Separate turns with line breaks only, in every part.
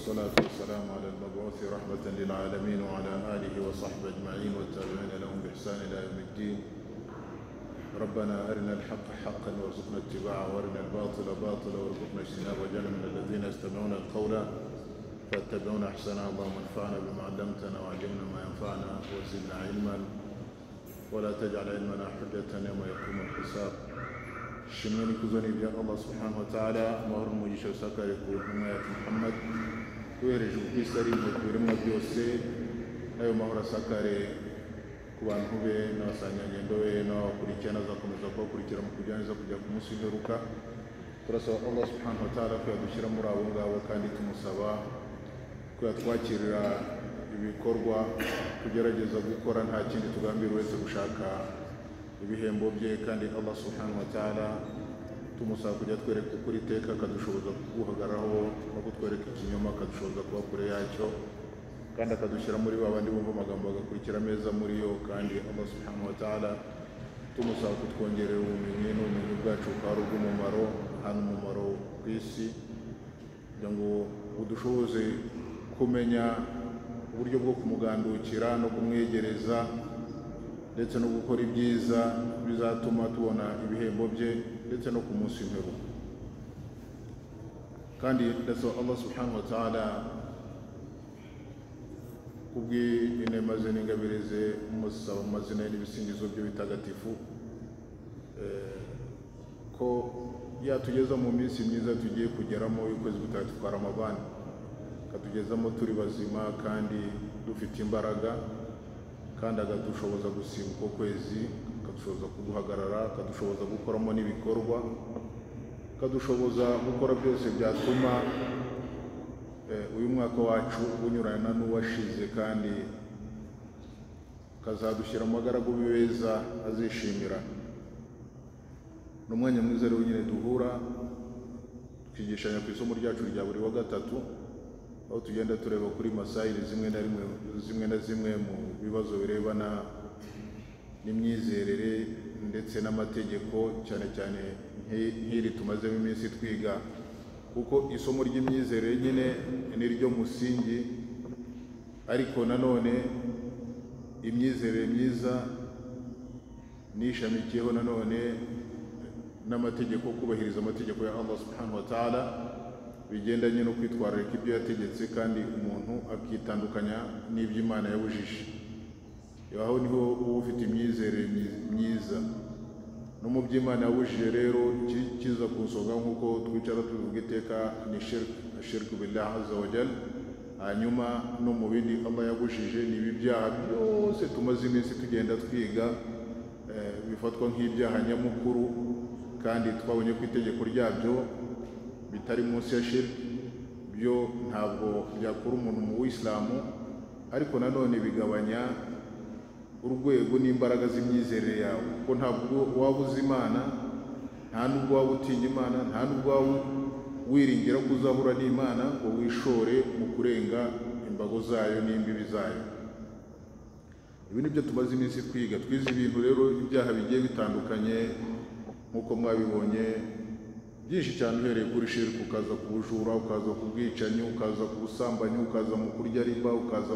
والصلاة والسلام على المبعوث رحمة للعالمين وعلى آله وصحبه أجمعين والتابعين لهم بإحسان إلى يوم الدين. ربنا أرنا الحق حقا وارزقنا اتباعه وأرنا الباطل باطلا وارزقنا اجتنابه واجعلنا من الذين يستمعون القول فاتبعون أحسنه. اللهم انفعنا بما علمتنا وعلمنا ما ينفعنا وزدنا علما ولا تجعل علمنا حجة يوم يقوم الحساب. Shimwe kuzoni bya Allah subhanahu wa ta'ala, amahoro n'umugisha usakare ku ntumwa yacu Muhammad tuhereje ubwisi ari mu biremwa byose, ayo mahoro asakare ku bantu be n'abasanganyendo be n'abakurikirana azakomeza kubakurikira mu kujyaneza kujya ku munsi w'imperuka. Turasaba Allah subhanahu wa ta'ala ko yadushyira muri abo ngabo kandi tumusaba ko yatwakirira ibikorwa tugerageza gukora nta kindi tugambira uretse gushaka ibihembo bye, kandi Allah subhanahu wa ta'ala tumusaba kujya twereka ukuri iteka, akadushoboza kuguhagararaho no kutwereka ikinyoma, akadushoboza kuba kure yacyo, kandi akadushyira muri babandi bumva amagambo bagakurikira ameza muri yo. Kandi Allah subhanahu wa ta'ala tumusaba kutwongerera ubumenyi n'ubumenyi bwacu bukaba ubw'umumaro hano umumaro ku isi, kugira ngo udushoboze kumenya uburyo bwo kumugandukira no kumwegereza ndetse no gukora ibyiza bizatuma tubona ibihembo bye ndetse no ku munsi w'imperuka. Kandi ndasaba Allah subhanahu wa ta'ala kubw'inema ze n'ingabire ze, musaba mu mazina n'ibisingizo bye bitagatifu ko yatugeza mu minsi myiza tugiye kugeramo y'ukwezi gutatu kwa Ramadhan, akatugezamo turi bazima kandi dufite imbaraga, kandi akadushoboza gusimbuka ukwezi, akadushoboza kuguhagarara, akadushoboza gukoramo n'ibikorwa, akadushoboza gukora byose byatuma uyu mwaka wacu unyurana n'uwashize, kandi akazadushyira mu bagaragu beza azishimira. Ni umwanya mwiza rero nyine duhura tukigishanya ku isomo ryacu rya buri wa gatatu, aho tugenda tureba kuri masayili zimwe na zimwe mu bibazo birebana n'imyizerere ndetse n'amategeko, cyane cyane nk'iri tumazemo iminsi twiga, kuko isomo ry'imyizerere nyine ni ryo musingi, ariko nanone imyizerere myiza nishamikiyeho nanone n'amategeko, kubahiriza amategeko ya Allah subhanahu wa ta'ala bigendanye no kwitwararika ibyo yategetse, kandi umuntu akitandukanya n'ibyo Imana yabujije. Aho niho uba ufite imyizerere myiza. No mu byo Imana yabujije rero kiza ku nsonga nk'uko twicara tuvuga iteka ni shirku billah azza wa jal. Hanyuma no mu bindi Allah yabujije ni ibi byaha byose tumaze iminsi tugenda twiga bifatwa nk'ibyaha nyamukuru, kandi twabonye ko itegeko ryabyo bitari munsi ya shirk, byo ntabwo byakura umuntu mu Islamu, ariko nanone bigabanya urwego n'imbaraga z'imyizerere yawe, kuko ntabwo waba uzi Imana, nta nubwo waba utinya Imana, nta nubwo waba wiringira ko uzahura n'Imana ngo wishore mu kurenga imbago zayo n'imbibi zayo. Ibi nibyo tumaze iminsi twiga. Twize ibintu rero, ibyaha bigiye bitandukanye nk'uko mwabibonye byinshi cyane, uhereye kuri shirku, ukaza ku bujura, ukaza ku bwicanyi, ukaza ku busambanyi, ukaza mu kurya riba, ukaza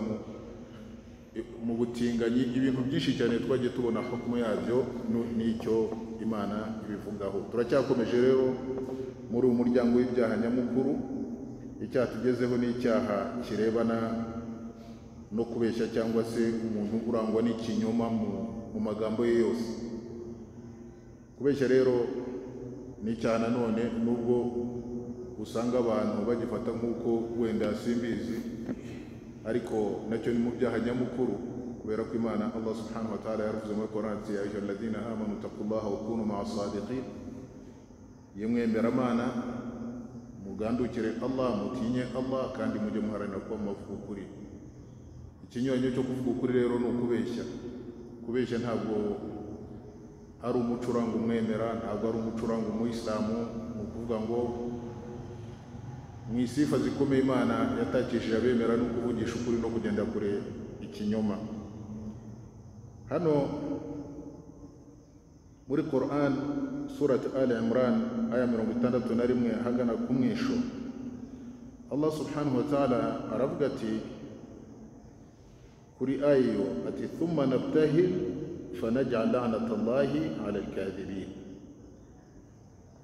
mu butinganyi. Ibintu byinshi cyane twagiye tubona hukumu yabyo n'icyo Imana ibivugaho. Turacyakomeje rero muri uyu muryango w'ibyaha nyamukuru. Icyaha tugezeho ni icyaha kirebana no kubeshya, cyangwa se umuntu urangwa n'ikinyoma mu magambo ye yose. Kubeshya rero ni icyaha nanone, nubwo usanga abantu bagifata nk'uko wenda simbizi, ariko nacyo ni mu byaha nyamukuru, kubera ko Imana Allah subhanahu wa ta'ala yaravuze muri Qur'an ati ya ayyuhalladhina amanu taqullaha wa kunu ma'as sadiqin. Yemwemera Imana mugandukire Allah, mutinye Allah, kandi mujye muharanira kuba muvuga ukuri. Ikinyuranyo cyo kuvuga ukuri rero ni ukubeshya. Kubeshya ntabwo ari umuco uranga umwemera, ntabwo ari umuco uranga umuyisilamu. Ni ukuvuga ngo mu isifa zikomeye Imana yatakishije abemera no kuvugisha ukuri no kugenda kure ikinyoma. Hano muri Qur'an surat Ali Imran aya 61 hagana ku mwisho Allah subhanahu wa ta'ala aravuga ati kuri ayo ati thumma nabtahil fanaj'al la'natallahi 'ala al-kadhibin.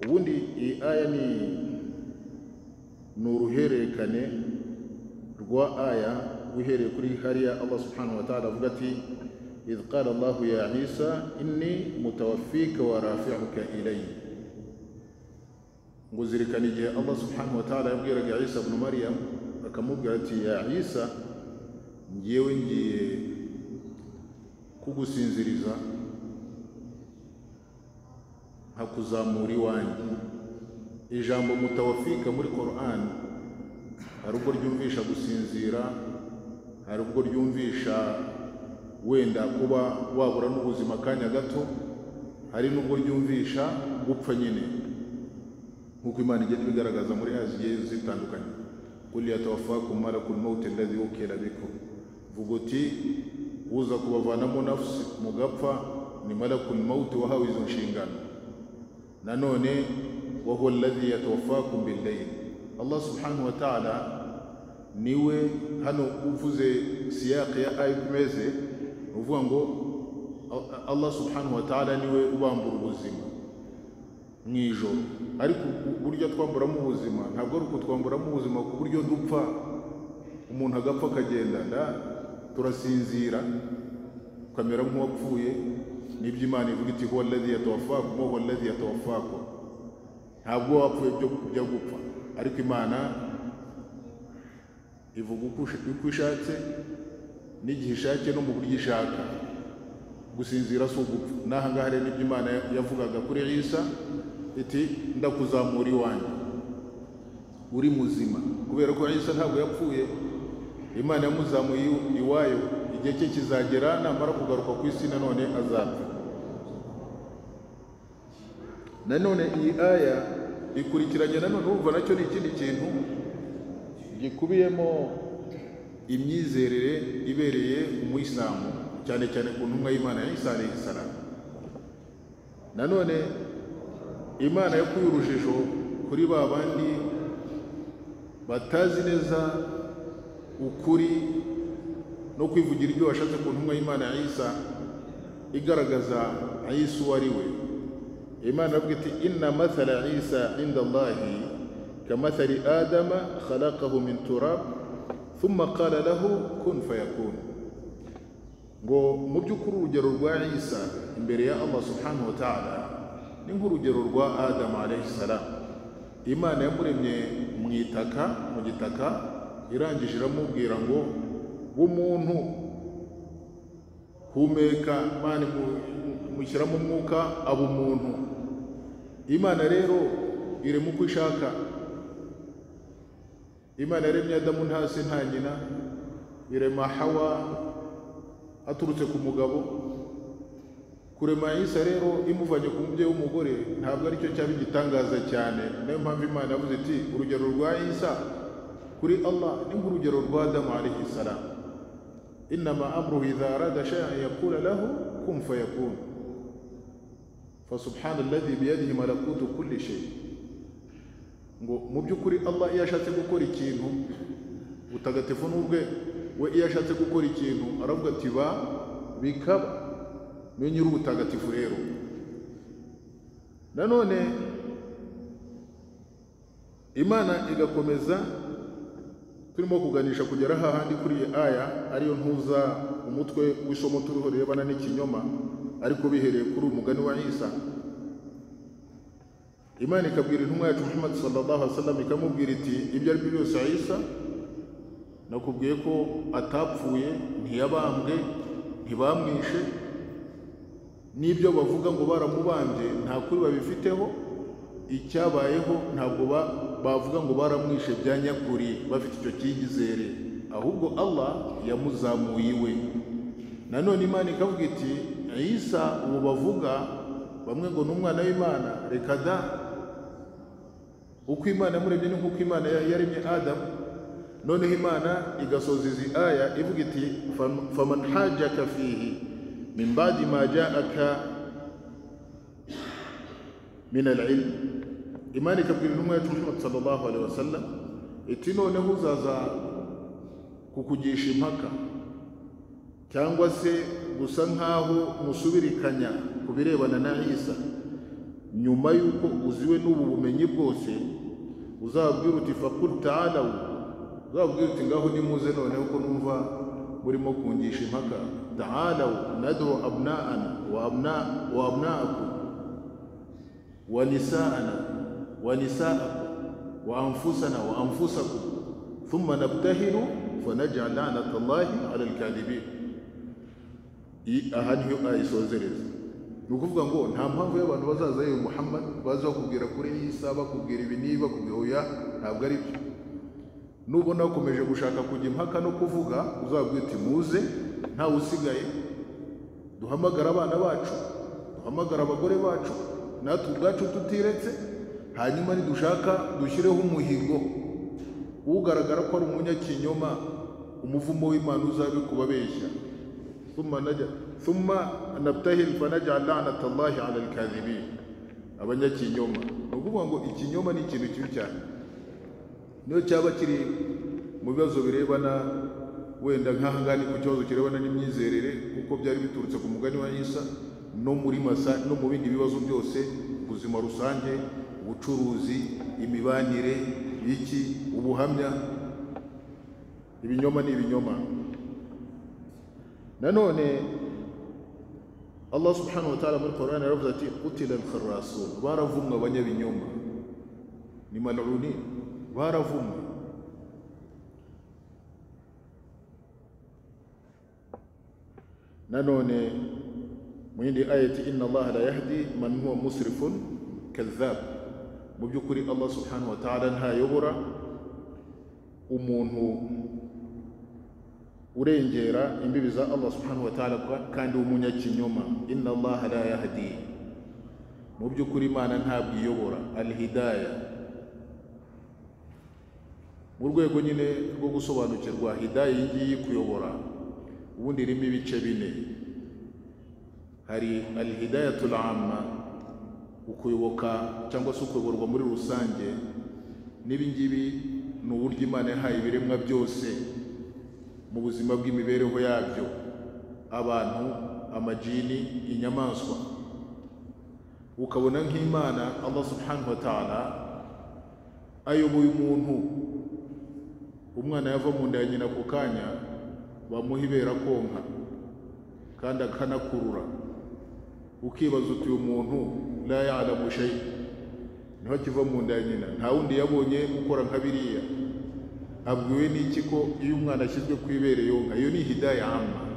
Ubundi iyi aya ni uruhererekane rwa aya uhereye kuri hariya Allah subhanahu wa ta'ala avuga ati idh qala Allah ya Isa inni mutawaffika wa rafi'uka ilayya. Ngo zirikana igihe Allah subhanahu wa ta'ala yabwiraga Isa ibn Maryam akamubwira ati ya Isa ngiye kugusinziriza hakuzamura iwanjye. Ijambo mutawaffika muri Qur'an hari ubwo ryumvisha gusinzira, hari ubwo ryumvisha wenda kuba wabura n'ubuzima kanya gato, hari n'ubwo ryumvisha gupfa nyine, nk'uko Imana igenda ibigaragaza muri aya zigiye zitandukanye. Qul yatawaffakum malakul maut alladhi wukila bikum, vuga uti uza kubavanamo nafsi mugapfa ni malakul maut wahawe izo nshingano. Nanone wa huwa alladhi yatawaffakum bil layl. Allah subhanahu wa ta'ala niwe hano uvuze siyaq ya aya kumeze uvuga ngo Allah subhanahu wa ta'ala niwe ubambura ubuzima mwijoro, ariko buryo twamburamo ubuzima ntabwo ari ukutwamburamo ubuzima ku buryo dupfa umuntu agapfa akagenda turasinzira ukamera nk'uwapfuye. Nibyo Imana ivuga iti huwa alladhi yatawaffakum wa huwa alladhi yatawaffakum, ntabwo wapfuye byo gupfa, ariko Imana ivuga uko ishatse n'igihe ishatse no mu buryo ishaka. Gusinzira si ugupfa. N'aha ngaha rero nibyo Imana yavugaga kuri Isa iti ndakuzamura iwanjye uri muzima, kubera ko Isa ntabwo yapfuye, Imana yamuzamuye iwayo, igihe cye kizagera namara kugaruka ku isi nanone azapfa. Nanone iyi aya ikurikiranye nanone urumva nacyo ni ikindi kintu gikubiyemo imyizerere ibereye umuyisilamu, cyane cyane ku ntumwa y'Imana ya Isa alayhi salam. Nanone Imana yakuye urujijo kuri ba bandi batazi neza ukuri no kwivugira ibyo washatse ku ntumwa y'Imana ya Isa, igaragaza Isa uwo ari we. Imana avuga iti inna mathala Isa inda Allahi kamathali Adama khalaqahu min turab thumma qala lahu kun fayakun. Ngo mu by'ukuri urugero rwa Isa imbere ya Allah subhanahu wa ta'ala ni nk'urugero rwa Adamu alayhi salam. Imana yamuremye mu gitaka, irangije iramubwira ngo w'umuntu humeka, Imana mushyiramo umwuka aba umuntu. Imana rero irema uko ishaka. Imana yaremye Adamu nta se nta nyina, irema Hawa aturutse ku mugabo. Kurema Isa rero imuvanye ku mubyeyi w'umugore ntabwo aricyo cyaba igitangaza cyane. Niyo mpamvu Imana yavuze iti urugero rwa Isa kuri Allah ni nk'urugero rwa Adamu alayhi salam. Innama amruhu idha arada shay'an yaqula lahu kun fayakun. Fasubhana alladhi biyadihi malakutu kulli shay. Ngo mu by'ukuri Allah iyo ashatse gukora ikintu utagatifu n'ubwe, we iyo ashatse gukora ikintu aravuga ati ba bikaba. Niyo nyiri ubutagatifu rero. Nanone Imana igakomeza, turimo kuganisha kugera hahandi kuri aya ariyo ntuza umutwe w'isomo turiho rebana n'ikinyoma, ariko bihereye kuri umugani wa Isa. Imana ikabwira intumwa yacu Muhammad sallallahu alaihi wasallam ikamubwira iti ibyo ari byo byose Isa nakubwiye ko atapfuye, ntiyabambwe, ntibamwishe, n'ibyo bavuga ngo baramubambye nta kuri babifiteho. Icyabayeho ntabwo bavuga ngo baramwishe bya nyakuri bafite icyo cyizere, ahubwo Allah yamuzamuye iwe. Nanone Imana ikavuga iti Isa uwo bavuga bamwe ngo n'umwana w'Imana, reka da, uko Imana yamuremye ni nk'uko Imana yaremye Adamu. Noneho Imana igasoza izi aya ivuga iti faman hajaka fihi min ba'di ma ja'aka min al-ilm. Imana ikabwira intumwa yacu Muhammad sallallahu alaihi wasallam iti noneho uzaza kukugisha impaka cyangwa se gusa nkaho musubirikanya ku birebana na Isa nyuma yuko uziwe n'ubu bumenyi bwose, uzabwira uti faqul ta'alaw, uzabwira uti ngaho nimuze noneho ko numva burimo kungisha impaka, ta'alaw nad'u abna'ana wa abna'akum wa nisa'ana wa nisa'akum wa anfusana wa anfusakum thumma nabtahilu fanaj'al la'natallahi 'ala al-kadhibin. Aha niyo ayisozereza. Ni ukuvuga ngo nta mpamvu y'abantu bazaza yewe Muhammad baza bakubwira kuri Isa, bakubwira ibi niba bakubwira oya, ntabwo ari byo. Nubona ukomeje gushaka kujya impaka no kuvuga, uzabwira uti muze ntawe usigaye, duhamagara abana bacu, duhamagara abagore bacu, natwe ubwacu tutiretse, hanyuma nidushaka dushyireho umuhigo ugaragara ko ari umunyakinyoma, umuvumo w'Imana uzabe kubabeshya. thumma nabtahil fanaj'al la'natallahi 'ala al-kadhibin, abanyakinyoma. Ni ukuvuga ngo ikinyoma ni ikintu kibi cyane, niyo cyaba kiri mu bibazo birebana wenda nk'ahangani ku kibazo kirebana n'imyizerere, kuko byari biturutse ku mugani wa Isa, no muri masa no mu bindi bibazo byose, ubuzima rusange, ubucuruzi, imibanire, iki, ubuhamya. Ibinyoma ni ibinyoma. Nanone Allah subhanahu wa ta'ala muri Qur'an yaravuze ati qutila al-kharrasun, baravumwe abanyabinyoma, ni mal'uni, baravumwe. Nanone mu yindi ayati inna Allah la yahdi man huwa musrifun kadhab, mu by'ukuri Allah subhanahu wa ta'ala ntayobora umuntu urengera imbibi za Allah subhanahu wa ta'ala kandi umunyakinyoma. Inna Allah la yahdi, mu by'ukuri Imana ntabwo iyobora. Al-hidaya, mu rwego nyine rwo gusobanukirwa hidaya yingiye kuyobora, ubundi irimo ibice bine. Hari al-hidayatul amma, ukuyoboka cyangwa se ukuyoborwa muri rusange. N'ibingibi ni uburyo Imana yahaye ibiremwa byose mu buzima bw'imibereho yabyo, abantu, amajini, inyamaswa. Ukabona nk'Imana Allah subhanahu wa ta'ala ayoboye umuntu, umwana yava mu nda ya nyina ku kanya bamuha ibera konka kandi akanakurura, ukibaza uti uyu muntu la ya'lamu shay, niho kiva mu nda ya nyina, nta wundi yabonye gukora nka biriya. Abwiwe n'iki ko iyo umwana ashyizwe ku ibere yonka? Iyo ni hidaya amma.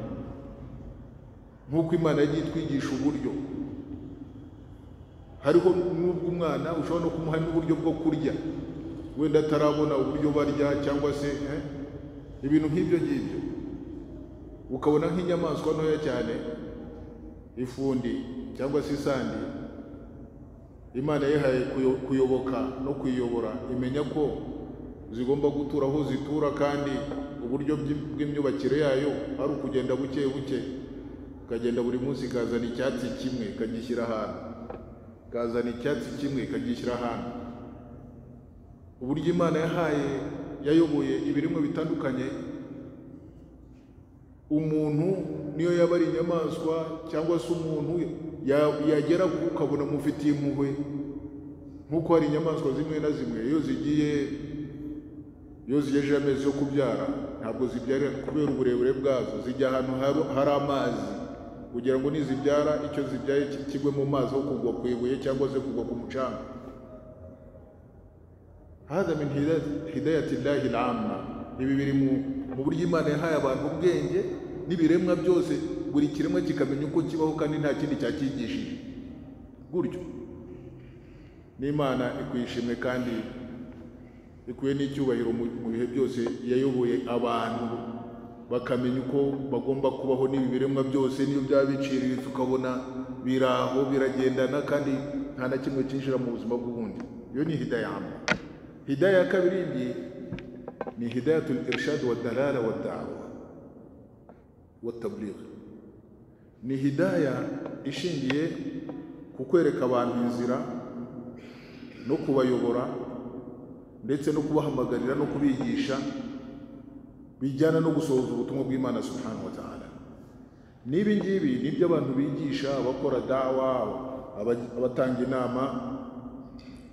Nk'uko Imana yagiye itwigisha uburyo, hariho n'ubwo umwana ushobora no kumuha n'uburyo bwo kurya, wenda atarabona uburyo barya cyangwa se ibintu nk'ibyo ngibyo. Ukabona nk'inyamaswa ntoya cyane, ifundi cyangwa se isandi, Imana yahaye kuyoboka no kuyobora, imenya ko zigomba gutura aho zitura, kandi uburyo bw'imyubakire yayo ari ukugenda buke buke, ukagenda buri munsi ikazana icyatsi kimwe ikagishyira ahantu, ikazana icyatsi kimwe ikagishyira ahantu. Uburyo Imana yayoboye ibiremwa bitandukanye. Umuntu niyo yaba ari inyamaswa cyangwa se umuntu yagera ukabona mufitiye impuhwe, nk'uko hari inyamaswa zimwe na zimwe iyo zigejeje amezi yo kubyara ntabwo zibyara kubera uburebure bwazo, zijya ahantu hari amazi kugira ngo nizibyara icyo zibyaye kigwe mu mazi aho kugwa ku ibuye cyangwa se kugwa ku mucanga. Hada min hidayati llahi al-amma. Ibi biri mu buryo Imana yahaye abantu ubwenge n'ibiremwa byose, buri kiremwa kikamenya uko kibaho kandi nta kindi cyakigishije. Gutyo n'Imana ikwishimwe kandi ikuye n'icyubahiro mu bihe byose yayoboye abantu bakamenya uko bagomba kubaho n'ibi biremwa byose, niyo byaba biciriritse ukabona biraho biragendana kandi nta na kimwe cyinjira mu buzima bw'ubundi. Iyo ni hidaya amma. Hidaya ya kabiri ni hidayatul irshad wa dalala wa da'wa wa tabligh. Ni hidaya ishingiye ku kwereka abantu inzira no kubayobora ndetse no kubahamagarira no kubigisha bijyana no gusohoza ubutumwa bw'Imana subhanahu wa ta'ala. N'ibi ngibi nibyo abantu bigisha, abakora dawa, abatanga inama,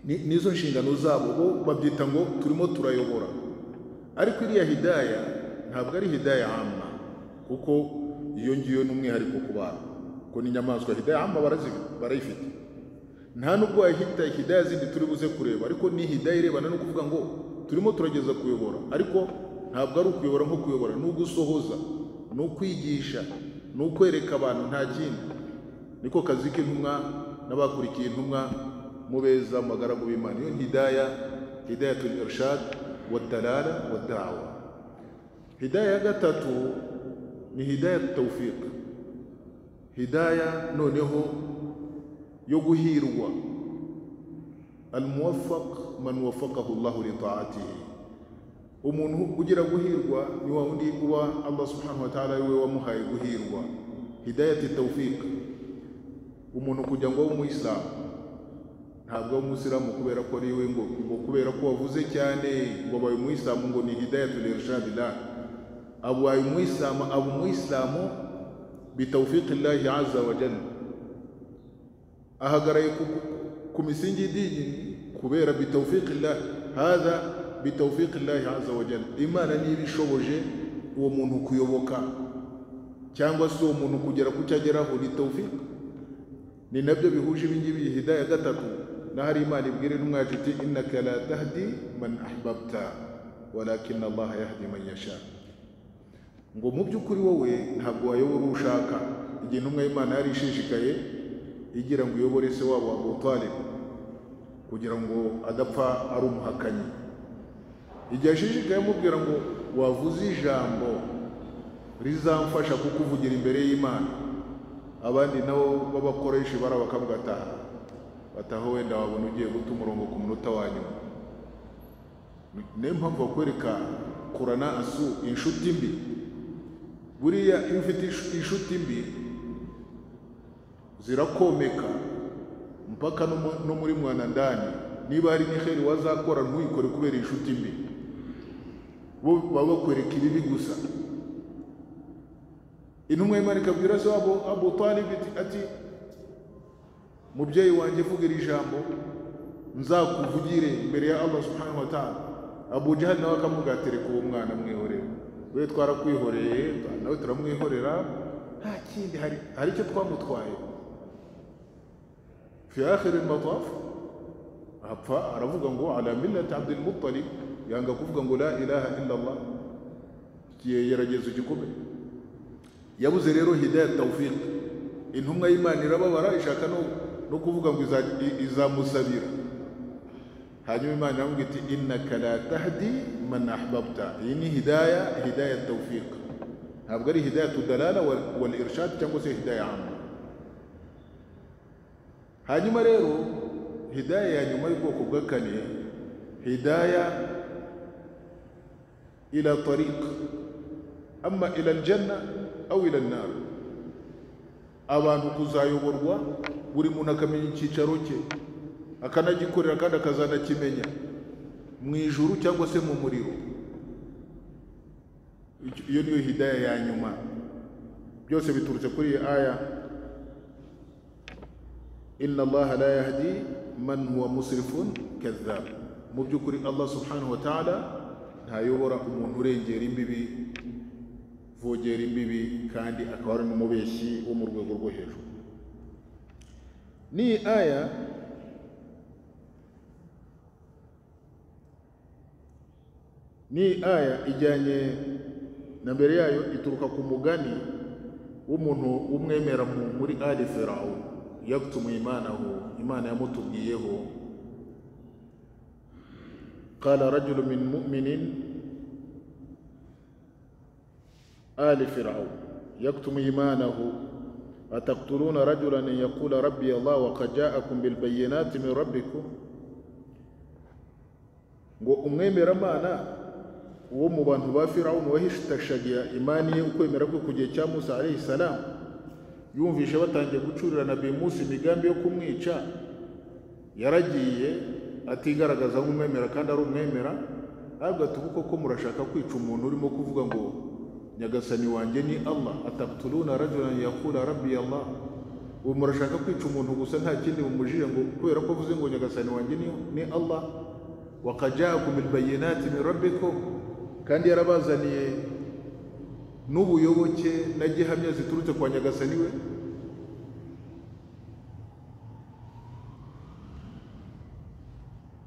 nizo nshingano zabo, bo babyita ngo turimo turayobora. Ariko iriya hidaya ntabwo ari hidaya amma, kuko iyo ngiyo n'umwihariko ku bantu, ko n'inyamaswa hidaya amma barayifite. Nta nubwo wahita hidaya zindi turi buze kureba, ariko ni hidaya irebana no kuvuga ngo turimo turageza kuyobora, ariko ntabwo ari ukuyobora nko kuyobora, ni ugusohoza, ni ukwigisha, ni ukwereka abantu, nta kindi. Niko kazi k'intumwa n'abakurikiye intumwa mu beza mu bagaragu b'Imana. Iyo hidaya, hidayatul irshad wa dalala wa da'wa. Hidaya ya gatatu ni hidayat tawfiq, hidaya noneho yo guhirwa. Al-muwaffaq man waffaqahu Allah li ta'atihi. Umuntu ugira guhirwa ni wa wundi uba Allah subhanahu wa ta'ala we wamuhaye guhirwa. Hidayat tawfiq, umuntu kujya ngo umuyisilamu, ntabwo umuyisilamu kubera ko ari we ngo kubera ko wavuze cyane ngo baye umuyisilamu ngo ni hidayatul irshad. La, abaye umuyisilamu bitawfiqillahi azza wa jalla, ahagaraye ku misingi y'idini kubera bitawfiqillah. Hadha bitawfiqillahi azza wa jalla. Imana niba ishoboje uwo muntu kuyoboka cyangwa se uwo muntu kugera ku cyageraho, ni tawfiq. Ni nabyo bihuje ibingibi hidaya gatatu. Nahari Imana ibwira n'umwaje iti innaka la tahdi man ahbabta walakin Allah yahdi man yasha. Ngo mu by'ukuri wowe ntabwo wayobora ushaka. Igihe intumwa y'Imana yari ishishikaye igira ngo uyobore se wabo Abu Talib kugira ngo adapfa ari umuhakanyi, igihe ashishikaye amubwira ngo wavuze ijambo rizamfasha kukuvugira imbere y'Imana, abandi nabo b'abakoresha bara bakamugataha bataho, wenda wabona ugiye guta umurongo ku munota wa nyuma. Niyo mpamvu bakwereka kurana asu, inshuti mbi. Buriya iyo ufite inshuti mbi zirakomeka mpaka no muri mwana ndani. Niba hari n'iheri wazakora ntuyikore kubera inshuti mbi, bo baba bakwereka ibibi gusa. Intumwa y'Imana ikabwira se wabo Abu Talib ati mubyeyi wanjye vugira ijambo nzakuvugire imbere ya Allah subhanahu wa ta'ala. Abu Jahal nawe akamugatereka uwo mwana mwihorera, we twarakwihoreye nawe turamwihorera, nta kindi hari icyo twamutwaye. Fi akhir al-mataf apfa aravuga ngo ala millati Abdul Muttalib, yanga kuvuga ngo la ilaha illa Allah. Yaragezo gikomeye, yabuze rero hidayat tawfiq. Intumwa y'Imana irababara, ishaka no kuvuga ngo izamusabira. Hanyuma Imana iramubwira iti innaka la tahdi man ahbabta. Iyi ni hidayat tawfiq, ntabwo ari hidayat dalala wal irshad cyangwa se hidaya amma. Hanyuma rero hidaya ya nyuma y'ubwoko bwa kane, hidaya ila tariq, amma ila aljanna aw ila an-nar. Abantu kuzayoborwa, buri muntu akamenya icyicaro cye, akanagikorera kandi akazanakimenya, mu ijuru cyangwa se mu muriro. Iyo niyo hidaya ya nyuma. Byose biturutse kuri iyi aya, inna Allah la yahdi man huwa musrifun kadhab. Mu by'ukuri Allah subhanahu wa ta'ala ntayobora umuntu urengera imbibi, vogera imbibi, kandi akaba ari n'umubeshyi wo mu rwego rwo hejuru. Ni aya ijyanye na mbere yayo ituruka ku mugani w'umuntu umwemera muri ali Firaun, yaktumu imanahu, Imana yamutubwiyeho. Qala rajulun min mu'minin ali Firaun yaktumu imanahu ataqtuluna rajulan an yaqula rabbi Allah wa qad ja'akum bil bayyinati min rabbikum. Ngo umwemeramana uwo mu bantu ba Firaun wahistashagiye imani ye, ukwemera kwe ku gihe cya Musa alayhi salam, yumvishe batangiye gucurira Nabi Musa imigambi yo kumwica, yaragiye atigaragaza nk'umwemera kandi ari umwemera, ahubwo ati ubu koko murashaka kwica umuntu urimo kuvuga ngo nyagasani wanjye ni Allah, ataqtuluna rajulan yaqula rabbi Allah. Ubu murashaka kwica umuntu gusa nta kindi mumujije ngo kubera ko avuze ngo nyagasani wanjye ni Allah. Wa qad ja'akum al-bayyinati min rabbikum, kandi yarabazaniye n'ubuyoboke na gihamya ziturutse kwa nyagasani we.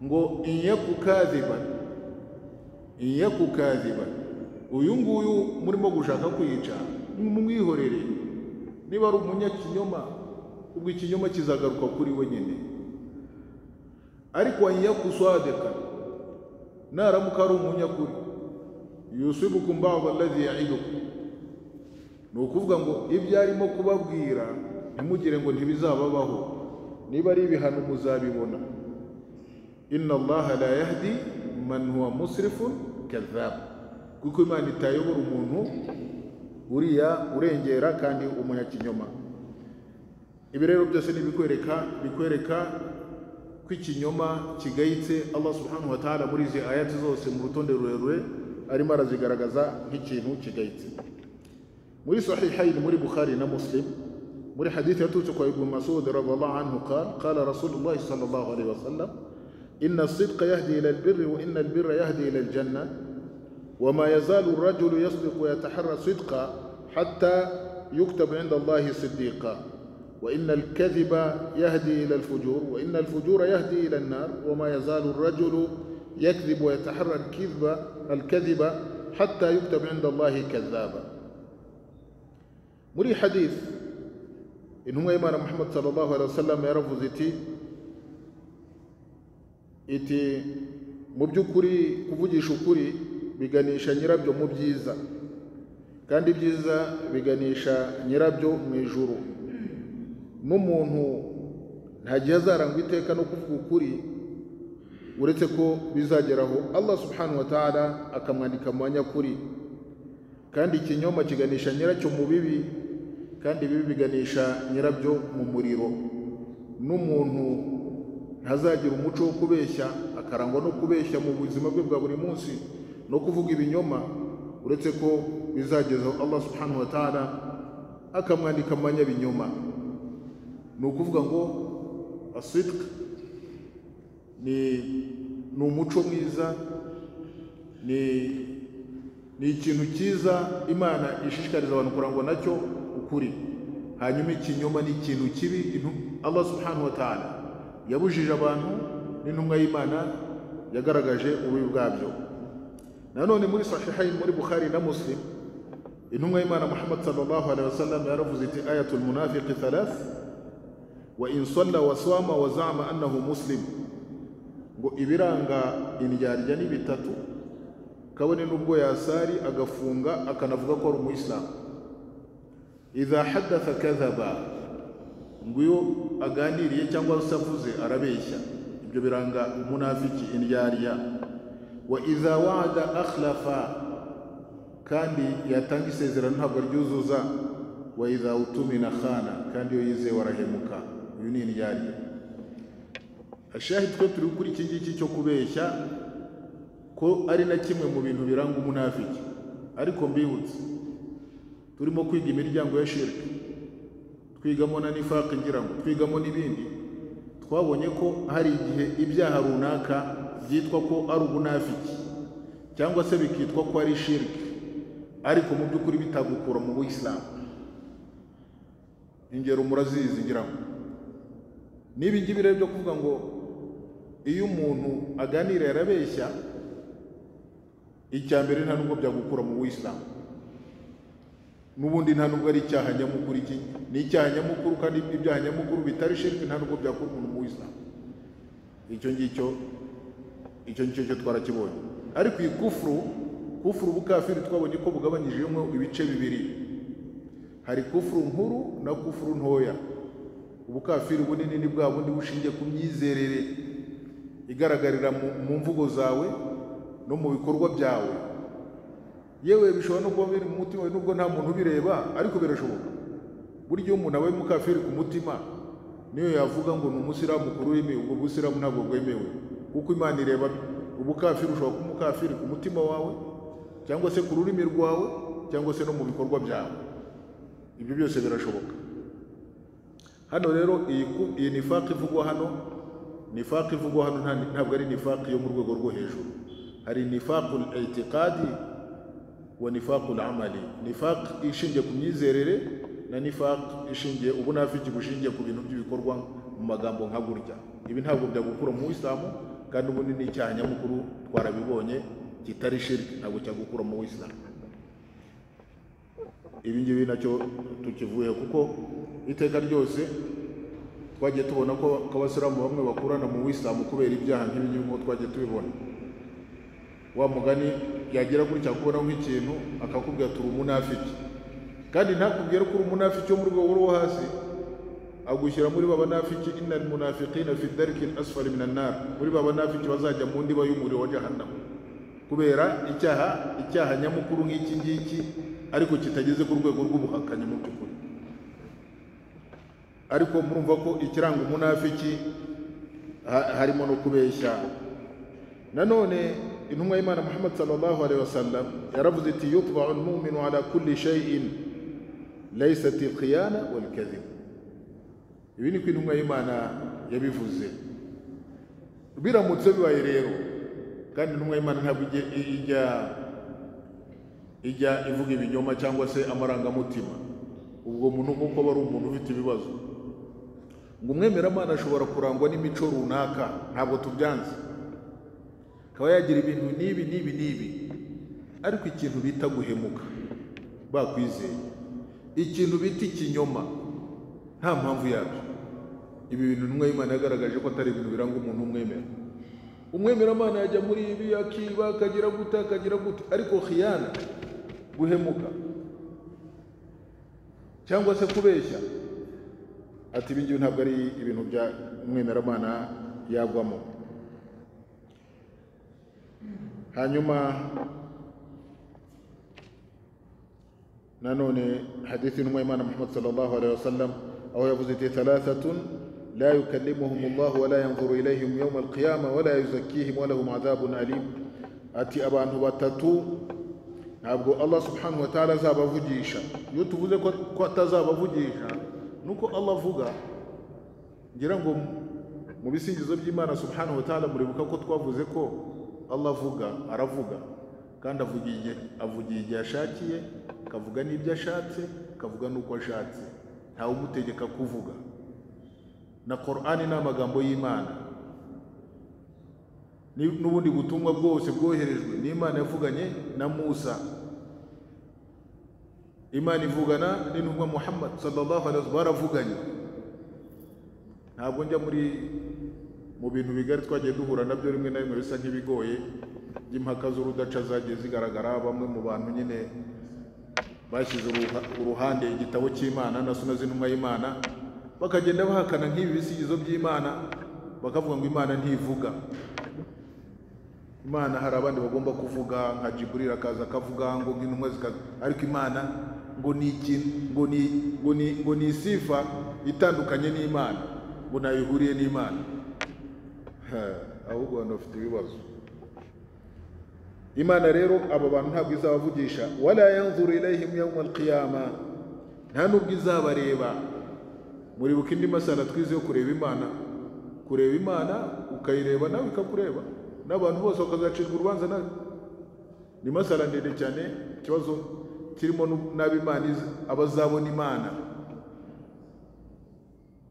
Ngo iyaku kadhiban, uyu nguyu murimo gushaka kwica mumwihorere. Niba ari umunyakinyoma, ubwo ikinyoma kizagaruka kuri we nyine. Ariko iyaku sadiqa, naramuka ari umunyakuri, yusibukum ba'd alladhi ya'idukum, ni ukuvuga ngo ibyo arimo kubabwira ntimugire ngo ntibizababaho, niba ari ibihano muzabibona. Inna Allaha la yahdi man huwa musrifun kadhab, kuko Imana itayobora umuntu uriya urengera kandi umunyakinyoma. Ibi rero byose ni bikwereka ko ikinyoma kigayitse. Allah subhanahu wa ta'ala muri izi ayati zose mu rutonde rurerure arimo arazigaragaza nk'ikintu kigayitse. Muri sahihayn muri Bukhari na Muslim, muri hadithi yaturutse kwa Ibn Mas'ud radhiyallahu anhu qala Rasulullah sallallahu alaihi wasallam, inna as-sidqa yahdi ila al-birri wa inna al-birra yahdi ila al-jannah wa ma yazalu ar-rajulu yasdiqu wa yataharra sidqa hatta yuktaba 'inda Allahi siddiqa wa inna al-kadhiba yahdi ila al-fujur wa inna al-fujura yahdi ila an-nar wa ma yazalu ar-rajulu yakdhibu wa yataharra al-kadhiba hatta yuktaba 'inda Allahi kadhaba. Muri hadith intumwa y'Imana Muhammad sallallahu alaihi wasallam yaravuze iti mu by'ukuri kuvugisha ukuri biganisha nyirabyo mu byiza, kandi ibyiza biganisha nyirabyo mu ijuru. N'umuntu nta gihe azarangwa iteka no kuvuga ukuri uretse ko bizageraho Allah subhanahu wa ta'ala akamwandika mu banyakuri. Kandi ikinyoma kiganisha nyiracyo mu bibi, kandi ibibi biganisha nyirabyo mu muriro. N'umuntu ntazagira umuco wo kubeshya, akarangwa no kubeshya mu buzima bwe bwa buri munsi no kuvuga ibinyoma, uretse ko bizagezaho Allah subhanahu wa ta'ala akamwandika mu banyabinyoma. Ni ukuvuga ngo asidq ni umuco mwiza, ni ikintu cyiza Imana ishishikariza abantu kurangwa nacyo, ukuri. Hanyuma ikinyoma ni ikintu kibi Allah subhanahu wa ta'ala yabujije abantu, n'intumwa y'Imana yagaragaje ububi bwabyo. Nanone muri sahihayn muri Bukhari na Muslim, intumwa y'Imana Muhammad sallallahu alaihi wasallam yaravuze iti ayatul munafiqi thalath wa in salla wa sama wa za'ama annahu muslim, ngo ibiranga indyarya ni bitatu, kabone nubwo yasari agafunga akanavuga ko ari umuyisilamu. Idha haddatha kadhaba, ngo iyo aganiriye cyangwa se avuze arabeshya, ibyo biranga umunafiki, indyarya. Wa idha wa'ada akhlafa, kandi yatanga isezerano ntabwo aryuzuza. Wa idha utumina khana, kandi iyo yizeye warahemuka. Uyu ni indyarya. Ashahid ko turi kuri iki ngiki cyo kubeshya ko ari na kimwe mu bintu biranga umunafiki. Ariko mbibutse, turimo kwiga imiryango ya shirki, twigamo na nifaq, ngira ngo twigamo n'ibindi. Twabonye ko hari igihe ibyaha runaka byitwa ko ari ubunafiki cyangwa se bikitwa ko ari shirki, ariko mu by'ukuri bitagukura mu Islam. Ingero murazizi ngira ngo. Nibi ngibi rero byo kuvuga ngo iyo umuntu aganira yarabeshya, icya mbere nta nubwo byagukura mu Islam. N'ubundi nta nubwo ari icyaha nyamukuru, iki ni icyaha nyamukuru, kandi ibyaha nyamukuru bitari shirki nta nubwo byakura umuntu mu Islam. Icyo ngicyo twarakibonye. Ariko iyi kufuru ubukafiri twabonye ko bugabanyijemo ibice bibiri. Hari kufuru nkuru na kufuru ntoya. Ubukafiri bunini ni bwa bundi bushingiye ku myizerere igaragarira mu mvugo zawe no mu bikorwa byawe. Yewe bishobora no kuba biri mu mutima wawe nubwo nta muntu ubireba, ariko birashoboka. Buryo umuntu abaye mukafiri ku mutima, niyo yavuga ngo ni umusiramu kuri ururimi, ubwo busiramu ntabwo bwemewe, kuko Imana ireba ubukafiri, ushobora kuba umukafiri ku mutima wawe cyangwa se ku rurimi rwawe cyangwa se no mu bikorwa byawe. Ibyo byose birashoboka. Hano rero iyi nifaq ivugwa hano, ntabwo ari nifaq yo mu rwego rwo hejuru. Hari nifaqul i'tiqadi wa nifaqul amali. Nifaq ishingiye ku myizerere na nifaq ishingiye ubunafiki bushingiye ku bintu by'ibikorwa mu magambo nka gurya. Ibi ntabwo byagukura mu Islamu, kandi ubundi ni icyaha nyamukuru twarabibonye kitari shirki, ntabwo cyagukura mu Islamu. Ibi ngibi nacyo tukivuye, kuko iteka ryose twagiye tubona ko abasilamu bamwe bakurana mu Islamu kubera ibyaha nk'ibi ngibi nk'uko twagiye tubibona. Wa mugani yagira gutya kubona nk'ikintu akakubwira turi umunafiki, kandi ntakubwira ko uri umunafiki wo mu rwego rwo hasi, agushyira muri babanafiki innal munafiqina fi ddarki al-asfali minan nar, muri babanafiki bazajya mu ndiba y'umuriro wa jahannam, kubera icyaha nyamukuru nk'iki ngiki ariko kitageze ku rwego rw'ubuhakanyi mu by'ukuri. Ariko murumva ko ikiranga umunafiki harimo no kubeshya. Nanone intumwa y'Imana Muhammad sallallahu alaihi wasallam yaravuze iti yutba'u al-mu'minu ala kulli shay'in laysat al-khiyana wal kadhib. Ibi ni ko intumwa y'Imana yabivuze. Biramutse bibaye rero, kandi intumwa y'Imana ntabwo ijya ivuga ibinyoma cyangwa se amarangamutima, ubwo muntu kuko aba ari umuntu ufite ibibazo. Ngo umwemeramana ashobora kurangwa n'imico runaka, ntabwo tubyanze, akaba yagira ibintu n'ibi, ariko ikintu bita guhemuka bakwizeye, ikintu bita ikinyoma, nta mpamvu yabyo. Ibi bintu intumwa y'Imana yagaragaje ko atari ibintu biranga umuntu umwemera. Umwemeramana yajya muri ibi akiba akagira gute, ariko khiyana, guhemuka cyangwa se kubeshya, ati ibi ngibi ntabwo ari ibintu bya umwemeramana yagwamo. Hanyuma nanone hadithi intumwa y'Imana Muhammad sallallahu alaihi wasallam aho yavuze ati thalathatun la yukallimuhum Allah wa la yanzuru ilayhim yawm al-qiyamah wa la yuzakkihim wa lahum adhabun alim. Ati abantu batatu ntabwo Allah subhanahu wa ta'ala azabavugisha. Iyo tuvuze ko atazabavugisha nuko Allah avuga, ngira ngo mu bisingizo by'Imana subhanahu wa ta'ala muribuka ko twavuze ko Allah aravuga kandi avugiye igihe ashakiye, akavuga n'ibyo ashatse, akavuga n'uko ashatse, ntawe umutegeka kuvuga. Na Qur'ani ni amagambo y'Imana, n'ubundi butumwa bwose bwoherejwe n'Imana yavuganye na Musa. Imana ivugana n'intumwa Muhammad sallallahu alaihi wasallam, baravuganye. Ntabwo njya mu bintu bigari twagiye duhura nabyo rimwe na rimwe bisa nk'ibigoye by'impaka z'urudaca zagiye zigaragara. Bamwe mu bantu nyine bashyize uruhande igitabo cy'Imana na sunna z'intumwa y'Imana, bakagenda bahakana nk'ibi bisigizo by'Imana, bakavuga ngo Imana ntivuga. Imana hari abandi bagomba kuvuga, nka Jibril akaza akavuga ngo nk'intumwa ariko Imana ngo ni ikintu ngo ni sifa itandukanye n'Imana, ngo nayihuriye n'Imana. Ahubwo abantu bafite ibibazo. Imana rero abo bantu ntabwo izabavugisha. Wala yanzuru ilayhim yawm al-qiyamah, nta nubwo izabareba. Muribuka indi masala twize yo kureba Imana ukayireba nawe ikakureba, n'abantu bose bakazacirwa urubanza nawe. Ni masala ndende cyane, ikibazo kirimo n'ab'Imana abazabona Imana,